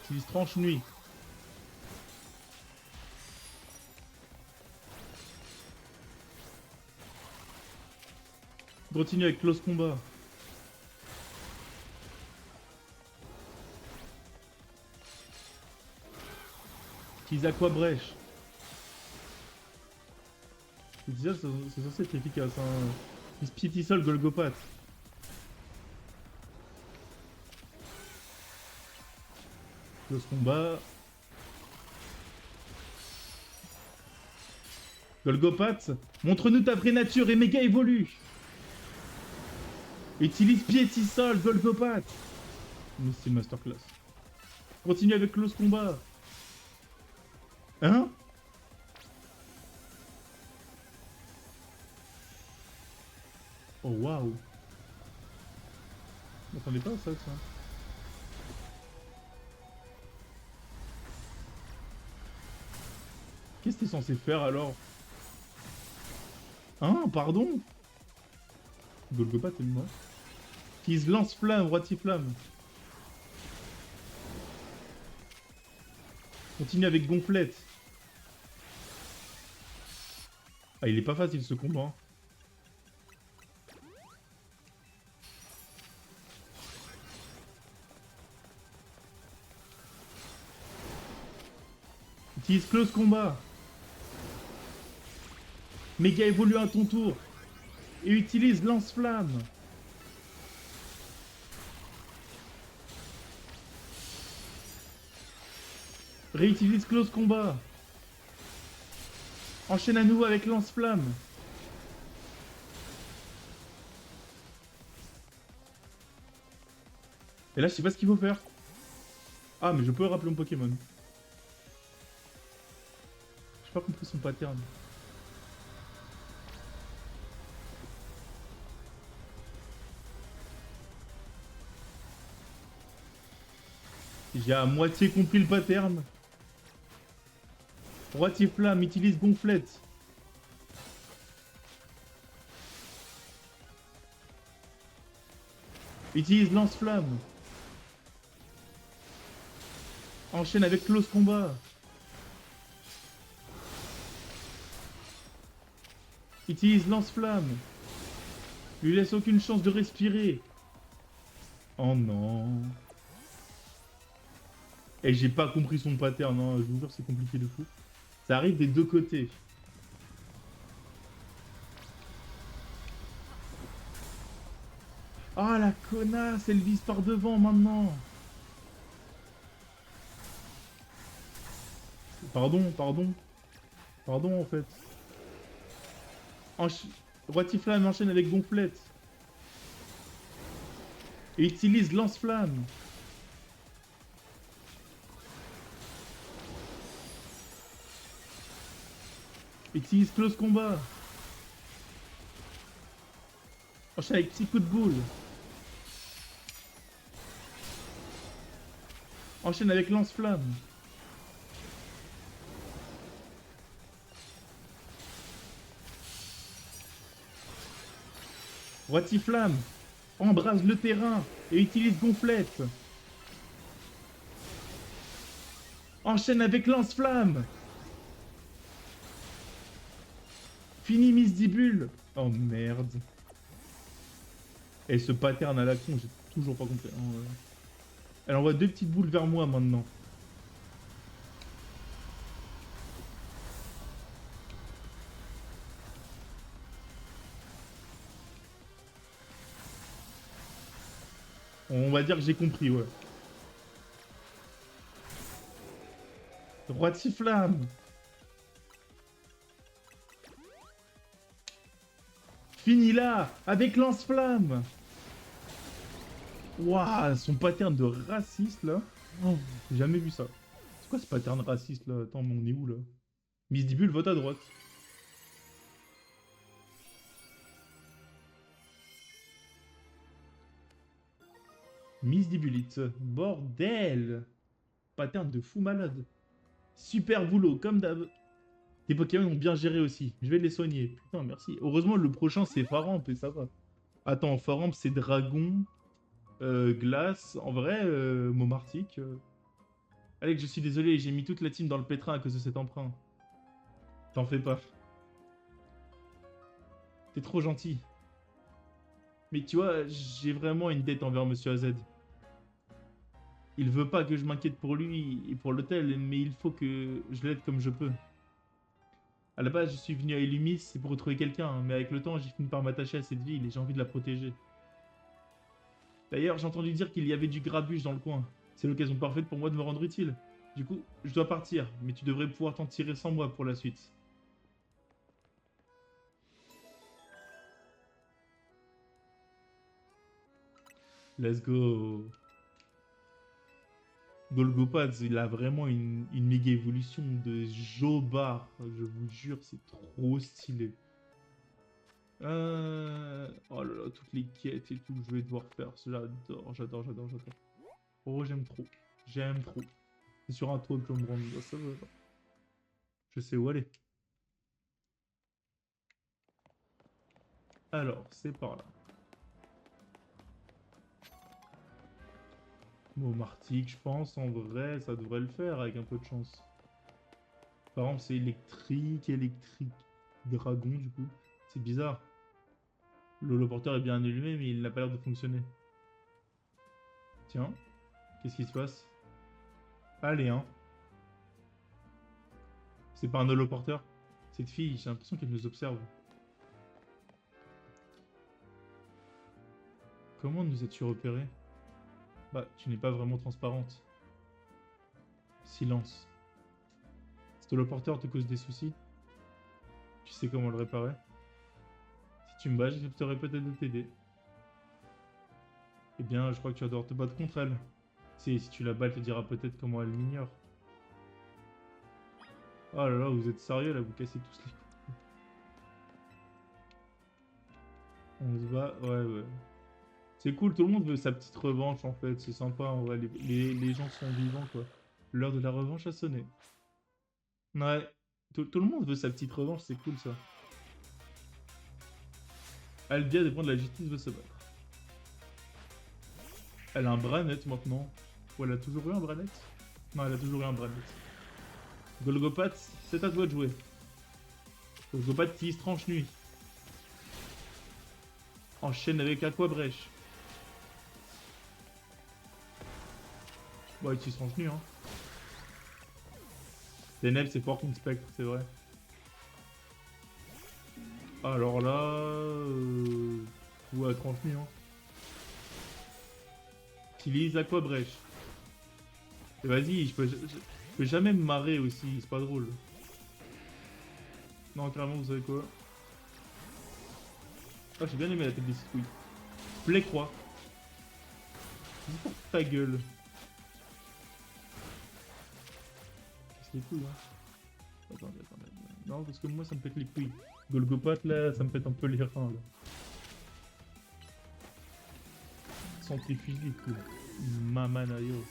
[SPEAKER 1] Utilise Tranche Nuit. Continue avec Close Combat. Utilise Aqua Brèche. C'est censé être efficace. Hein. Utilise Piétisol, Golgopat. Close Combat. Golgopat, montre-nous ta vraie nature et méga évolue. Utilise Piétisol, Golgopat. Mais c'est masterclass. Continue avec Close Combat. Hein? Oh waouh. Je m'attendais pas à ça, ça. Qu'est-ce que t'es censé faire alors? Hein? Pardon? Golgopat est mort. Qui se lance-flamme, Roiti-flamme. Continue avec Gonflette. Ah, il est pas facile ce combat. Hein. Utilise Close Combat. Méga évolue à ton tour. Et utilise Lance-Flamme. Réutilise Close Combat. Enchaîne à nouveau avec Lance-Flamme. Et là, je sais pas ce qu'il faut faire. Ah, mais je peux rappeler mon Pokémon. J'ai pas compris son pattern. J'ai à moitié compris le pattern. Roiti-flamme, utilise Gonflette. Utilise Lance-Flamme. Enchaîne avec Close Combat. Utilise Lance-Flamme. Lui laisse aucune chance de respirer. Oh non. Et j'ai pas compris son pattern, hein. Je vous jure c'est compliqué de fou. Ça arrive des deux côtés. Ah la connasse, elle vise par devant maintenant. Pardon, pardon. Pardon, en fait. Ench... Roitiflamme enchaîne avec gonflette. Et utilise lance-flamme. Utilise close combat. Enchaîne avec petit coup de boule. Enchaîne avec lance-flamme. Roitiflamme. Embrase le terrain et utilise gonflette. Enchaîne avec lance-flamme. Fini Misdibule. Oh merde. Et ce pattern à la con, j'ai toujours pas compris. Oh, ouais. Elle envoie deux petites boules vers moi maintenant. On va dire que j'ai compris, ouais. Roitiflamme. Fini là, avec lance-flamme. Waouh, son pattern de raciste là. Oh, j'ai jamais vu ça. C'est quoi ce pattern raciste là? Attends, mais on est où là? Misdibule, vote à droite. Misdibulite. Bordel. Pattern de fou malade. Super boulot, comme d'hab. Tes Pokémon ont bien géré aussi. Je vais les soigner. Putain, merci. Heureusement, le prochain, c'est Faramp et ça va. Attends, Faramp, c'est Dragon, Glace. En vrai, Momartic. Alex, je suis désolé, j'ai mis toute la team dans le pétrin à cause de cet emprunt. T'en fais pas. T'es trop gentil. Mais tu vois, j'ai vraiment une dette envers Monsieur AZ. Il veut pas que je m'inquiète pour lui et pour l'hôtel, mais il faut que je l'aide comme je peux. À la base, je suis venu à Illumis, c'est pour retrouver quelqu'un, mais avec le temps, j'ai fini par m'attacher à cette ville et j'ai envie de la protéger. D'ailleurs, j'ai entendu dire qu'il y avait du grabuge dans le coin. C'est l'occasion parfaite pour moi de me rendre utile. Du coup, je dois partir, mais tu devrais pouvoir t'en tirer sans moi pour la suite. Let's go. Golgopads, il a vraiment une méga évolution de Jobar. Je vous jure, c'est trop stylé. Oh là là, toutes les quêtes et tout que je vais devoir faire. J'adore, j'adore, j'adore, j'adore. Oh, j'aime trop. J'aime trop. C'est sur un toit que je me rends. Ça va. Je sais où aller. Alors, c'est par là. Momartic, je pense, en vrai, ça devrait le faire avec un peu de chance. Par exemple, c'est électrique, dragon, du coup. C'est bizarre. L'holoporteur est bien allumé, mais il n'a pas l'air de fonctionner. Tiens, qu'est-ce qui se passe? Allez, hein. C'est pas un holoporteur? Cette fille, j'ai l'impression qu'elle nous observe. Comment nous as-tu repéré? Bah, tu n'es pas vraiment transparente. Silence. Cet holoporteur te cause des soucis? Tu sais comment le réparer? Si tu me bats, j'accepterai peut-être de t'aider. Eh bien, je crois que tu vas devoir te battre contre elle. Si tu la bats, elle te dira peut-être comment elle m'ignore. Oh là là, vous êtes sérieux là, vous cassez tous les coups. On se bat, ouais, ouais. C'est cool, tout le monde veut sa petite revanche en fait, c'est sympa en vrai, les gens sont vivants quoi. L'heure de la revanche a sonné. Ouais, tout le monde veut sa petite revanche, c'est cool ça. Albia dépend de la justice veut se battre. Elle a un bras net maintenant. Ou elle a toujours eu un bras net? Non, elle a toujours eu un bras net. Golgopat, c'est à toi de jouer. Golgopat qui tranche nuit. Enchaîne avec Aquabrèche. Bon, il tranche nuit hein. Deneb c'est fort contre Spectre, c'est vrai. Alors là... Ouais, tranche nuit hein. Utilise Aquabrèche. Et vas-y, je peux... Je peux jamais me marrer aussi, c'est pas drôle. Non, carrément, vous savez quoi? Ah, j'ai bien aimé la tête des citrouilles. Play croix. Vas-y, pour ta gueule. C'est les couilles, hein. Attendez. Non, parce que moi, ça me pète les couilles. Golgopat, là, ça me pète un peu les reins, là. Centrifuge, quoi. Mamanayo.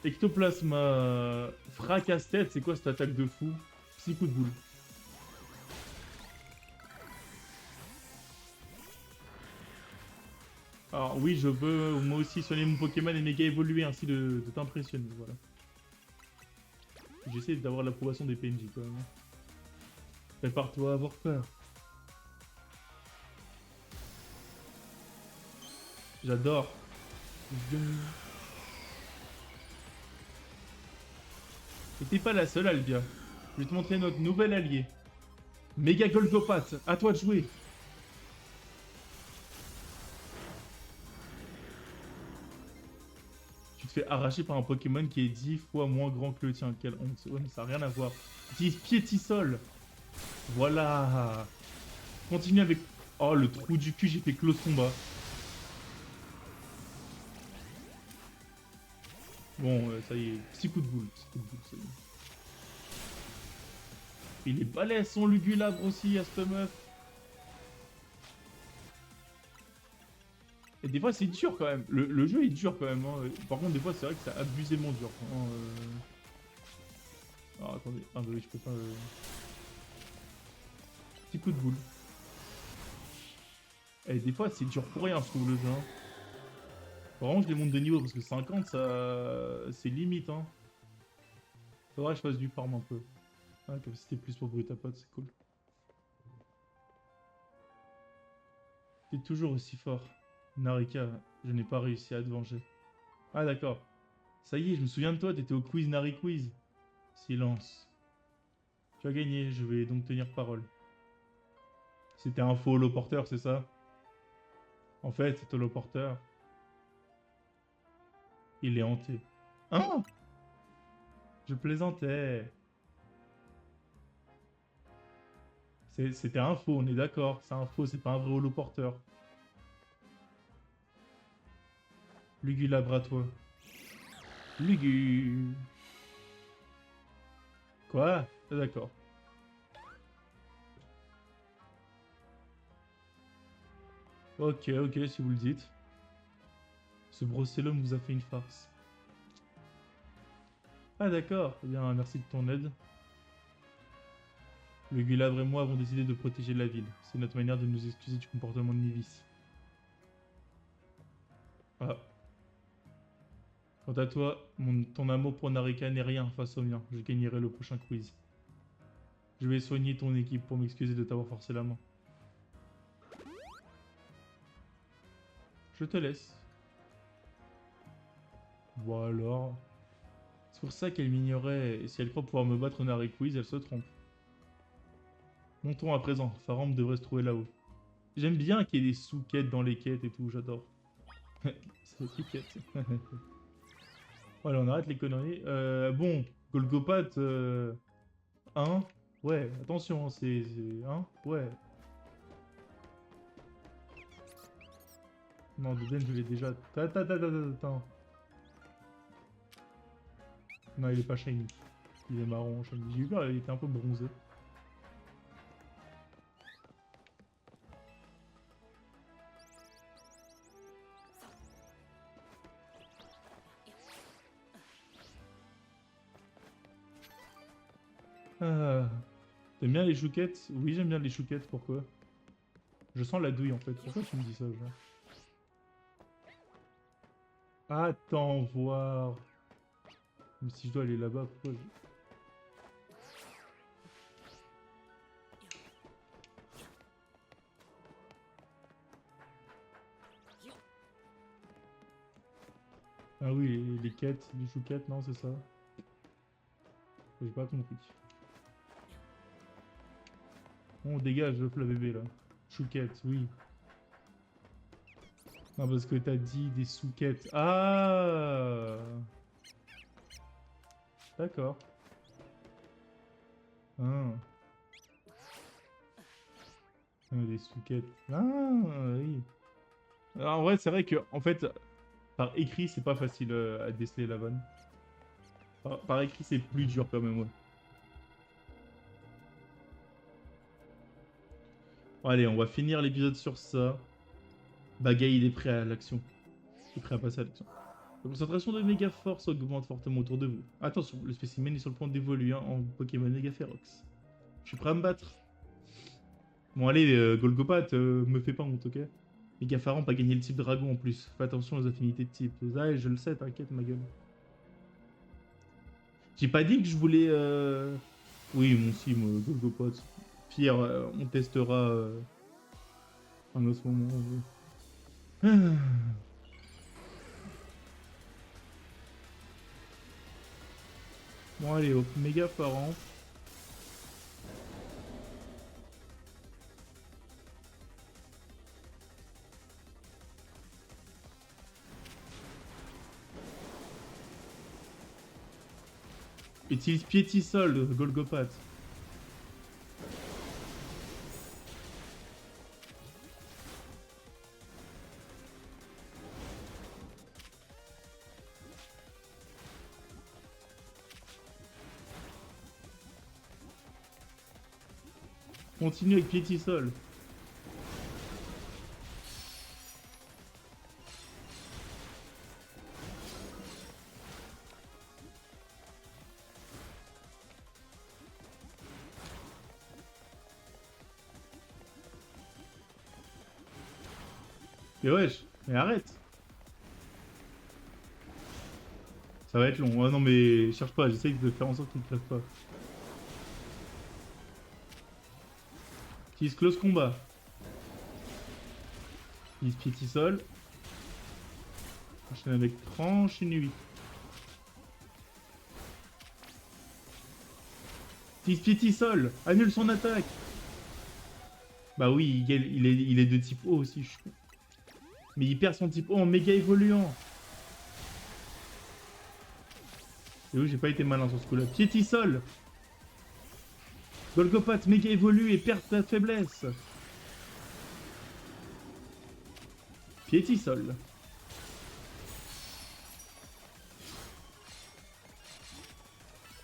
[SPEAKER 1] Ectoplasma. Fracasse-tête, c'est quoi cette attaque de fou? Petit coup de boule. Alors oui, je veux moi aussi soigner mon Pokémon et méga évoluer ainsi de t'impressionner, voilà. J'essaie d'avoir l'approbation des PNJ quand même. Prépare-toi à avoir peur. J'adore. Et t'es pas la seule, Albia. Je vais te montrer notre nouvel allié. Méga Golgopat, à toi de jouer. Tu te fais arracher par un Pokémon qui est 10 fois moins grand que le tien. Quelle honte. Ouais, mais ça n'a rien à voir. 10 piétisol. Voilà. Continue avec... Oh, le trou du cul, j'ai fait close combat. Bon, ça y est. Petit coup de boule. Petit coup de boule, ça y est. Il est balèze, son Lugulabre aussi, à cette meuf. Et des fois, c'est dur quand même. Le jeu est dur quand même. Hein. Par contre, des fois, c'est vrai que c'est abusément dur. Hein. Alors, attendez. Ah, bah oui, je peux pas... Petit coup de boule. Et des fois, c'est dur pour rien, je trouve, le jeu. Hein. Vraiment, je les monte de niveau parce que 50, ça... c'est limite. Hein. Faudrait que je fasse du farm un peu. Ah, capacité plus pour Brutapod, c'est cool. T'es toujours aussi fort. Narika, je n'ai pas réussi à te venger. Ah, d'accord. Ça y est, je me souviens de toi, t'étais au quiz Nari Quiz. Silence. Tu as gagné, je vais donc tenir parole. C'était un faux holoporteur, c'est ça? En fait, cet holoporteur, il est hanté. Hein? Je plaisantais. C'était un faux, on est d'accord. C'est un faux, c'est pas un vrai holoporteur. Lugulabre à toi. Lugu. Quoi? Ah, d'accord. Ok, si vous le dites. Ce Brossellum vous a fait une farce. Ah d'accord, eh bien merci de ton aide. Le Gulabre et moi avons décidé de protéger la ville. C'est notre manière de nous excuser du comportement de Nivis. Ah. Quant à toi, ton amour pour Narika n'est rien face au mien. Je gagnerai le prochain quiz. Je vais soigner ton équipe pour m'excuser de t'avoir forcé la main. Je te laisse. Bon alors... C'est pour ça qu'elle m'ignorait, et si elle croit pouvoir me battre au Nari Quiz, elle se trompe. Montons à présent, Faram devrait se trouver là-haut. J'aime bien qu'il y ait des sous-quêtes dans les quêtes et tout, j'adore. C'est des quêtes. Voilà, on arrête les conneries. Bon, Golgopat, hein? Ouais, attention, c'est... Hein? Ouais. Non, Deden, je l'ai déjà... Attends. Non, il est pas shiny. Il est marron, shiny. J'ai eu peur, il était un peu bronzé. Ah. T'aimes bien les chouquettes? Oui, j'aime bien les chouquettes, pourquoi? Je sens la douille, en fait. Pourquoi tu me dis ça, genre? Attends, voir. Mais si je dois aller là-bas, pourquoi Ah oui, les quêtes, les chouquettes, non, c'est ça? J'ai pas compris. On dégage, le bébé, là. Chouquette, oui. Non, parce que t'as dit des souquettes. Ah! D'accord. Ah. Ah, des souquettes. Ah, oui. Alors, en vrai, c'est vrai que, en fait, par écrit, c'est pas facile à déceler la vanne. Par écrit, c'est plus dur quand même, ouais. Bon, allez, on va finir l'épisode sur ça. Bagay, il est prêt à l'action. Il est prêt à passer à l'action. La concentration de méga force augmente fortement autour de vous. Attention, le spécimen est sur le point d'évoluer en Pokémon méga férox. Je suis prêt à me battre. Bon, allez, Golgopat, me fais pas honte, ok? Méga Pharamp a gagné le type dragon en plus. Fais attention aux affinités de type. Ah, je le sais, t'inquiète, ma gueule. J'ai pas dit que je voulais. Oui, mon si, moi, Golgopat. Pire, on testera un autre moment. Ouais. Bon, allez, hop, méga Pharamp. Utilise Piétisol, Golgopat. Continue avec Piétisol. Mais wesh, mais arrête. Ça va être long. Oh non, mais cherche pas, j'essaye de faire en sorte qu'il ne crève pas. Utilise Close Combat. Utilise Piétisol. Enchaîne avec Tranche Nuit. Utilise Piétisol. Annule son attaque. Bah oui, il est de type O aussi, je suis con. Mais il perd son type O en méga évoluant. Et oui, j'ai pas été malin sur ce coup-là. Piétisol. Golgopat méga évolue et perd ta faiblesse. Piétisol.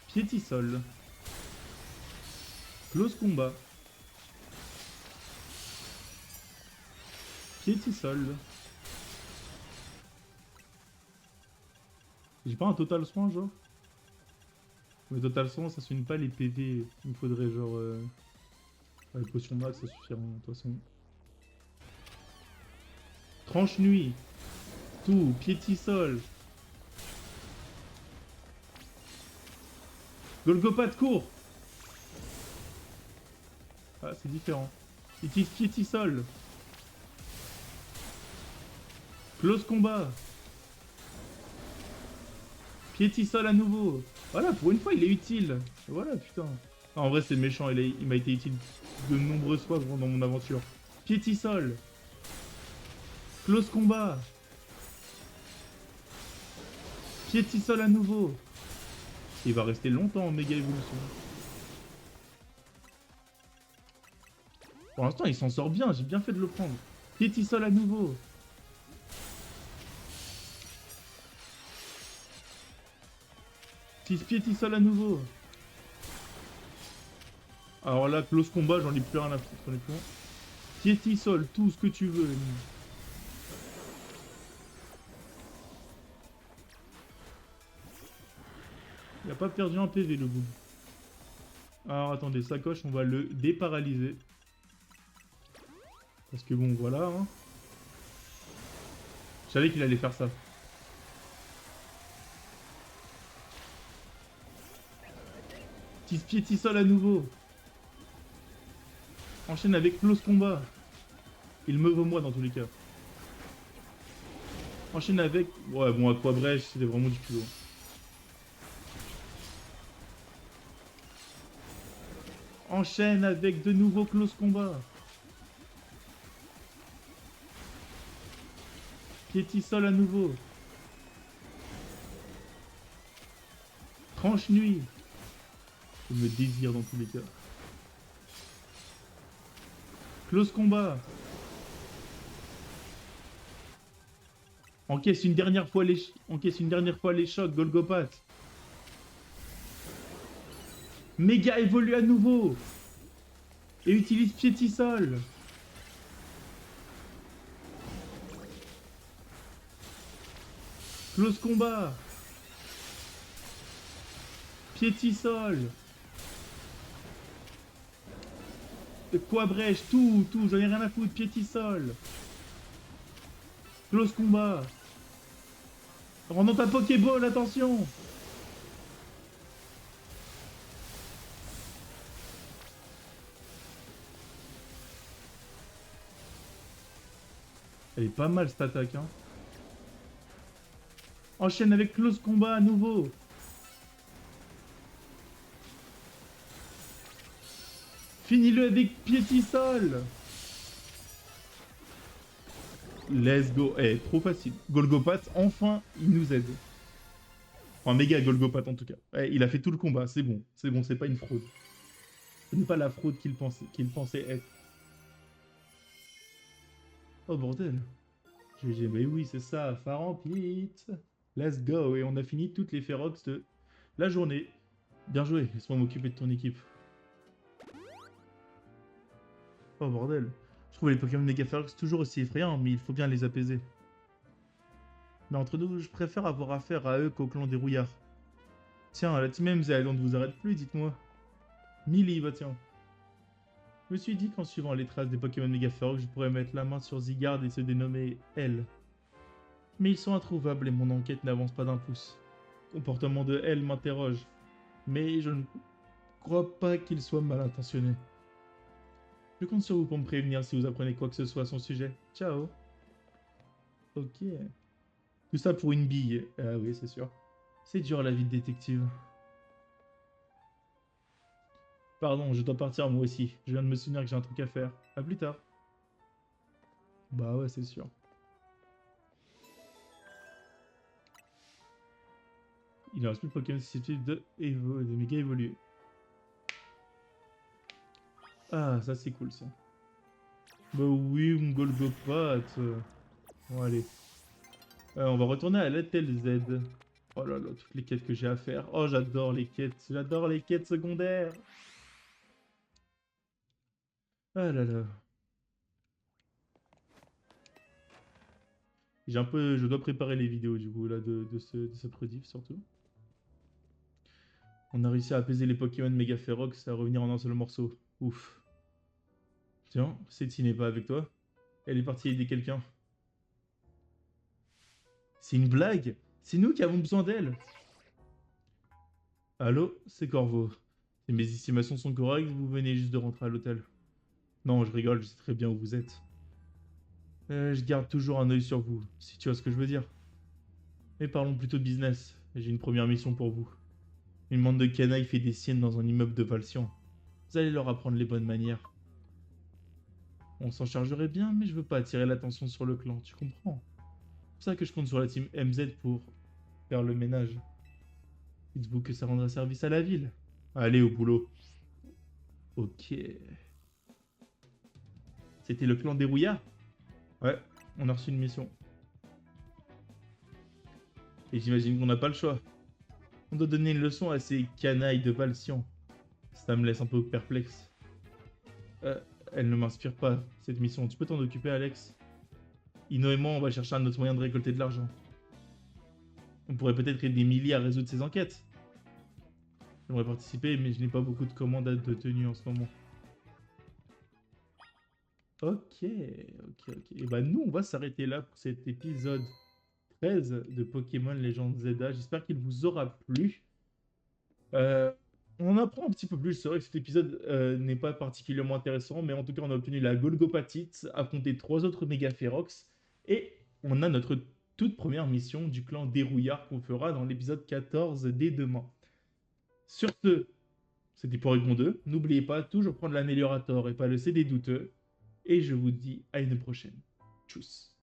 [SPEAKER 1] Piétisol. Close combat. Piétisol. J'ai pas un total soin, genre? Mais total soin, ça soigne pas les PV. Il me faudrait genre... la potion max, ça suffira de toute façon. Tranche nuit. Tout. Piétisol. Golgopat court. Ah, c'est différent. Utilise Piétisol. Close combat. Piétisol à nouveau. Voilà, pour une fois, il est utile. Voilà, putain. Ah, en vrai, c'est méchant. Il m'a été utile de nombreuses fois dans mon aventure. Piétisol. Close combat. Piétisol à nouveau. Il va rester longtemps en méga évolution. Pour l'instant, il s'en sort bien. J'ai bien fait de le prendre. Piétisol à nouveau. Piétisol à nouveau. Alors là, close combat, j'en ai plus rien à foutre, honnêtement. Piétisol, tout ce que tu veux. Il a pas perdu un PV, le bout. Alors attendez, sacoche, on va le déparalyser. Parce que bon, voilà. Hein. Je savais qu'il allait faire ça. Piétisol à nouveau. Enchaîne avec close combat. Il me vaut moi dans tous les cas. Enchaîne avec... Ouais, bon, Aquabrèche, c'était vraiment du culot. Enchaîne avec de nouveaux close combat. Piétisol à nouveau. Franche nuit. Je me désire dans tous les cas. Close combat. Encaisse une dernière fois les chocs, Golgopat. Méga évolue à nouveau. Et utilise Piétisol. Close combat. Piétisol. Quoi brèche, tout, j'en ai rien à foutre, Piétisol. Close combat. Rendons ta Pokéball, attention. Elle est pas mal cette attaque, hein. Enchaîne avec close combat à nouveau. Finis-le avec Piétisol. Let's go. Eh, trop facile. Golgopat, enfin, il nous aide. Enfin, méga Golgopat en tout cas. Eh, il a fait tout le combat, c'est bon. C'est bon, c'est pas une fraude. Ce n'est pas la fraude qu'il pensait être. Oh bordel. GG, mais oui, c'est ça. Pharampite. Let's go. Et on a fini toutes les Ferox de la journée. Bien joué. Laisse-moi m'occuper de ton équipe. Oh bordel. Je trouve les Pokémon Mega Ferox toujours aussi effrayants, mais il faut bien les apaiser. Mais entre nous, je préfère avoir affaire à eux qu'au clan des rouillards. Tiens, la Team MZ, on ne vous arrête plus, dites-moi. Millie, bah tiens. Je me suis dit qu'en suivant les traces des Pokémon Mega Ferox, je pourrais mettre la main sur Zygarde et se dénommer L. Mais ils sont introuvables et mon enquête n'avance pas d'un pouce. Le comportement de L m'interroge, mais je ne crois pas qu'il soit mal intentionné. Je compte sur vous pour me prévenir si vous apprenez quoi que ce soit à son sujet. Ciao. Ok. Tout ça pour une bille. Ah oui, c'est sûr. C'est dur la vie de détective. Pardon, je dois partir moi aussi. Je viens de me souvenir que j'ai un truc à faire. À plus tard. Bah ouais, c'est sûr. Il ne reste plus de Pokémon susceptibles de méga évoluer. Ah, ça c'est cool ça. Bah oui, mon Golgopat. Bon, allez. On va retourner à la Z. Oh là là, toutes les quêtes que j'ai à faire. Oh, j'adore les quêtes. J'adore les quêtes secondaires. Ah là là. Je dois préparer les vidéos du coup là de cette rediff surtout. On a réussi à apaiser les Pokémon Mega Ferox et à revenir en un seul morceau. Ouf. Tiens, Cétine n'est pas avec toi. Elle est partie aider quelqu'un. C'est une blague. C'est nous qui avons besoin d'elle. Allô, c'est Corvo. Si mes estimations sont correctes, vous venez juste de rentrer à l'hôtel. Non, je rigole, je sais très bien où vous êtes. Je garde toujours un œil sur vous, si tu vois ce que je veux dire. Mais parlons plutôt de business. J'ai une première mission pour vous. Une bande de canailles fait des siennes dans un immeuble de Valcian. Vous allez leur apprendre les bonnes manières. On s'en chargerait bien, mais je veux pas attirer l'attention sur le clan, tu comprends? C'est pour ça que je compte sur la team MZ pour faire le ménage. Dites-vous que ça rendra service à la ville. Allez, au boulot. Ok. C'était le clan des rouillards? Ouais, on a reçu une mission. Et j'imagine qu'on n'a pas le choix. On doit donner une leçon à ces canailles de Valcian. Ça me laisse un peu perplexe. Elle ne m'inspire pas, cette mission. Tu peux t'en occuper, Alex? Ino et moi, on va chercher un autre moyen de récolter de l'argent. On pourrait peut-être aider Millie à résoudre ses enquêtes. J'aimerais participer, mais je n'ai pas beaucoup de commandes de tenue en ce moment. Ok. Et bah nous, on va s'arrêter là pour cet épisode 13 de Pokémon Legends Zelda. J'espère qu'il vous aura plu. On apprend un petit peu plus. C'est vrai que cet épisode n'est pas particulièrement intéressant, mais en tout cas, on a obtenu la Golgopatite, affronté 3 autres Mega Ferox, et on a notre toute première mission du clan des Rouillards qu'on fera dans l'épisode 14 dès demain. Sur ce, c'était Porygon 2. N'oubliez pas, toujours prendre l'améliorator et pas le CD douteux. Et je vous dis à une prochaine. Tchuss.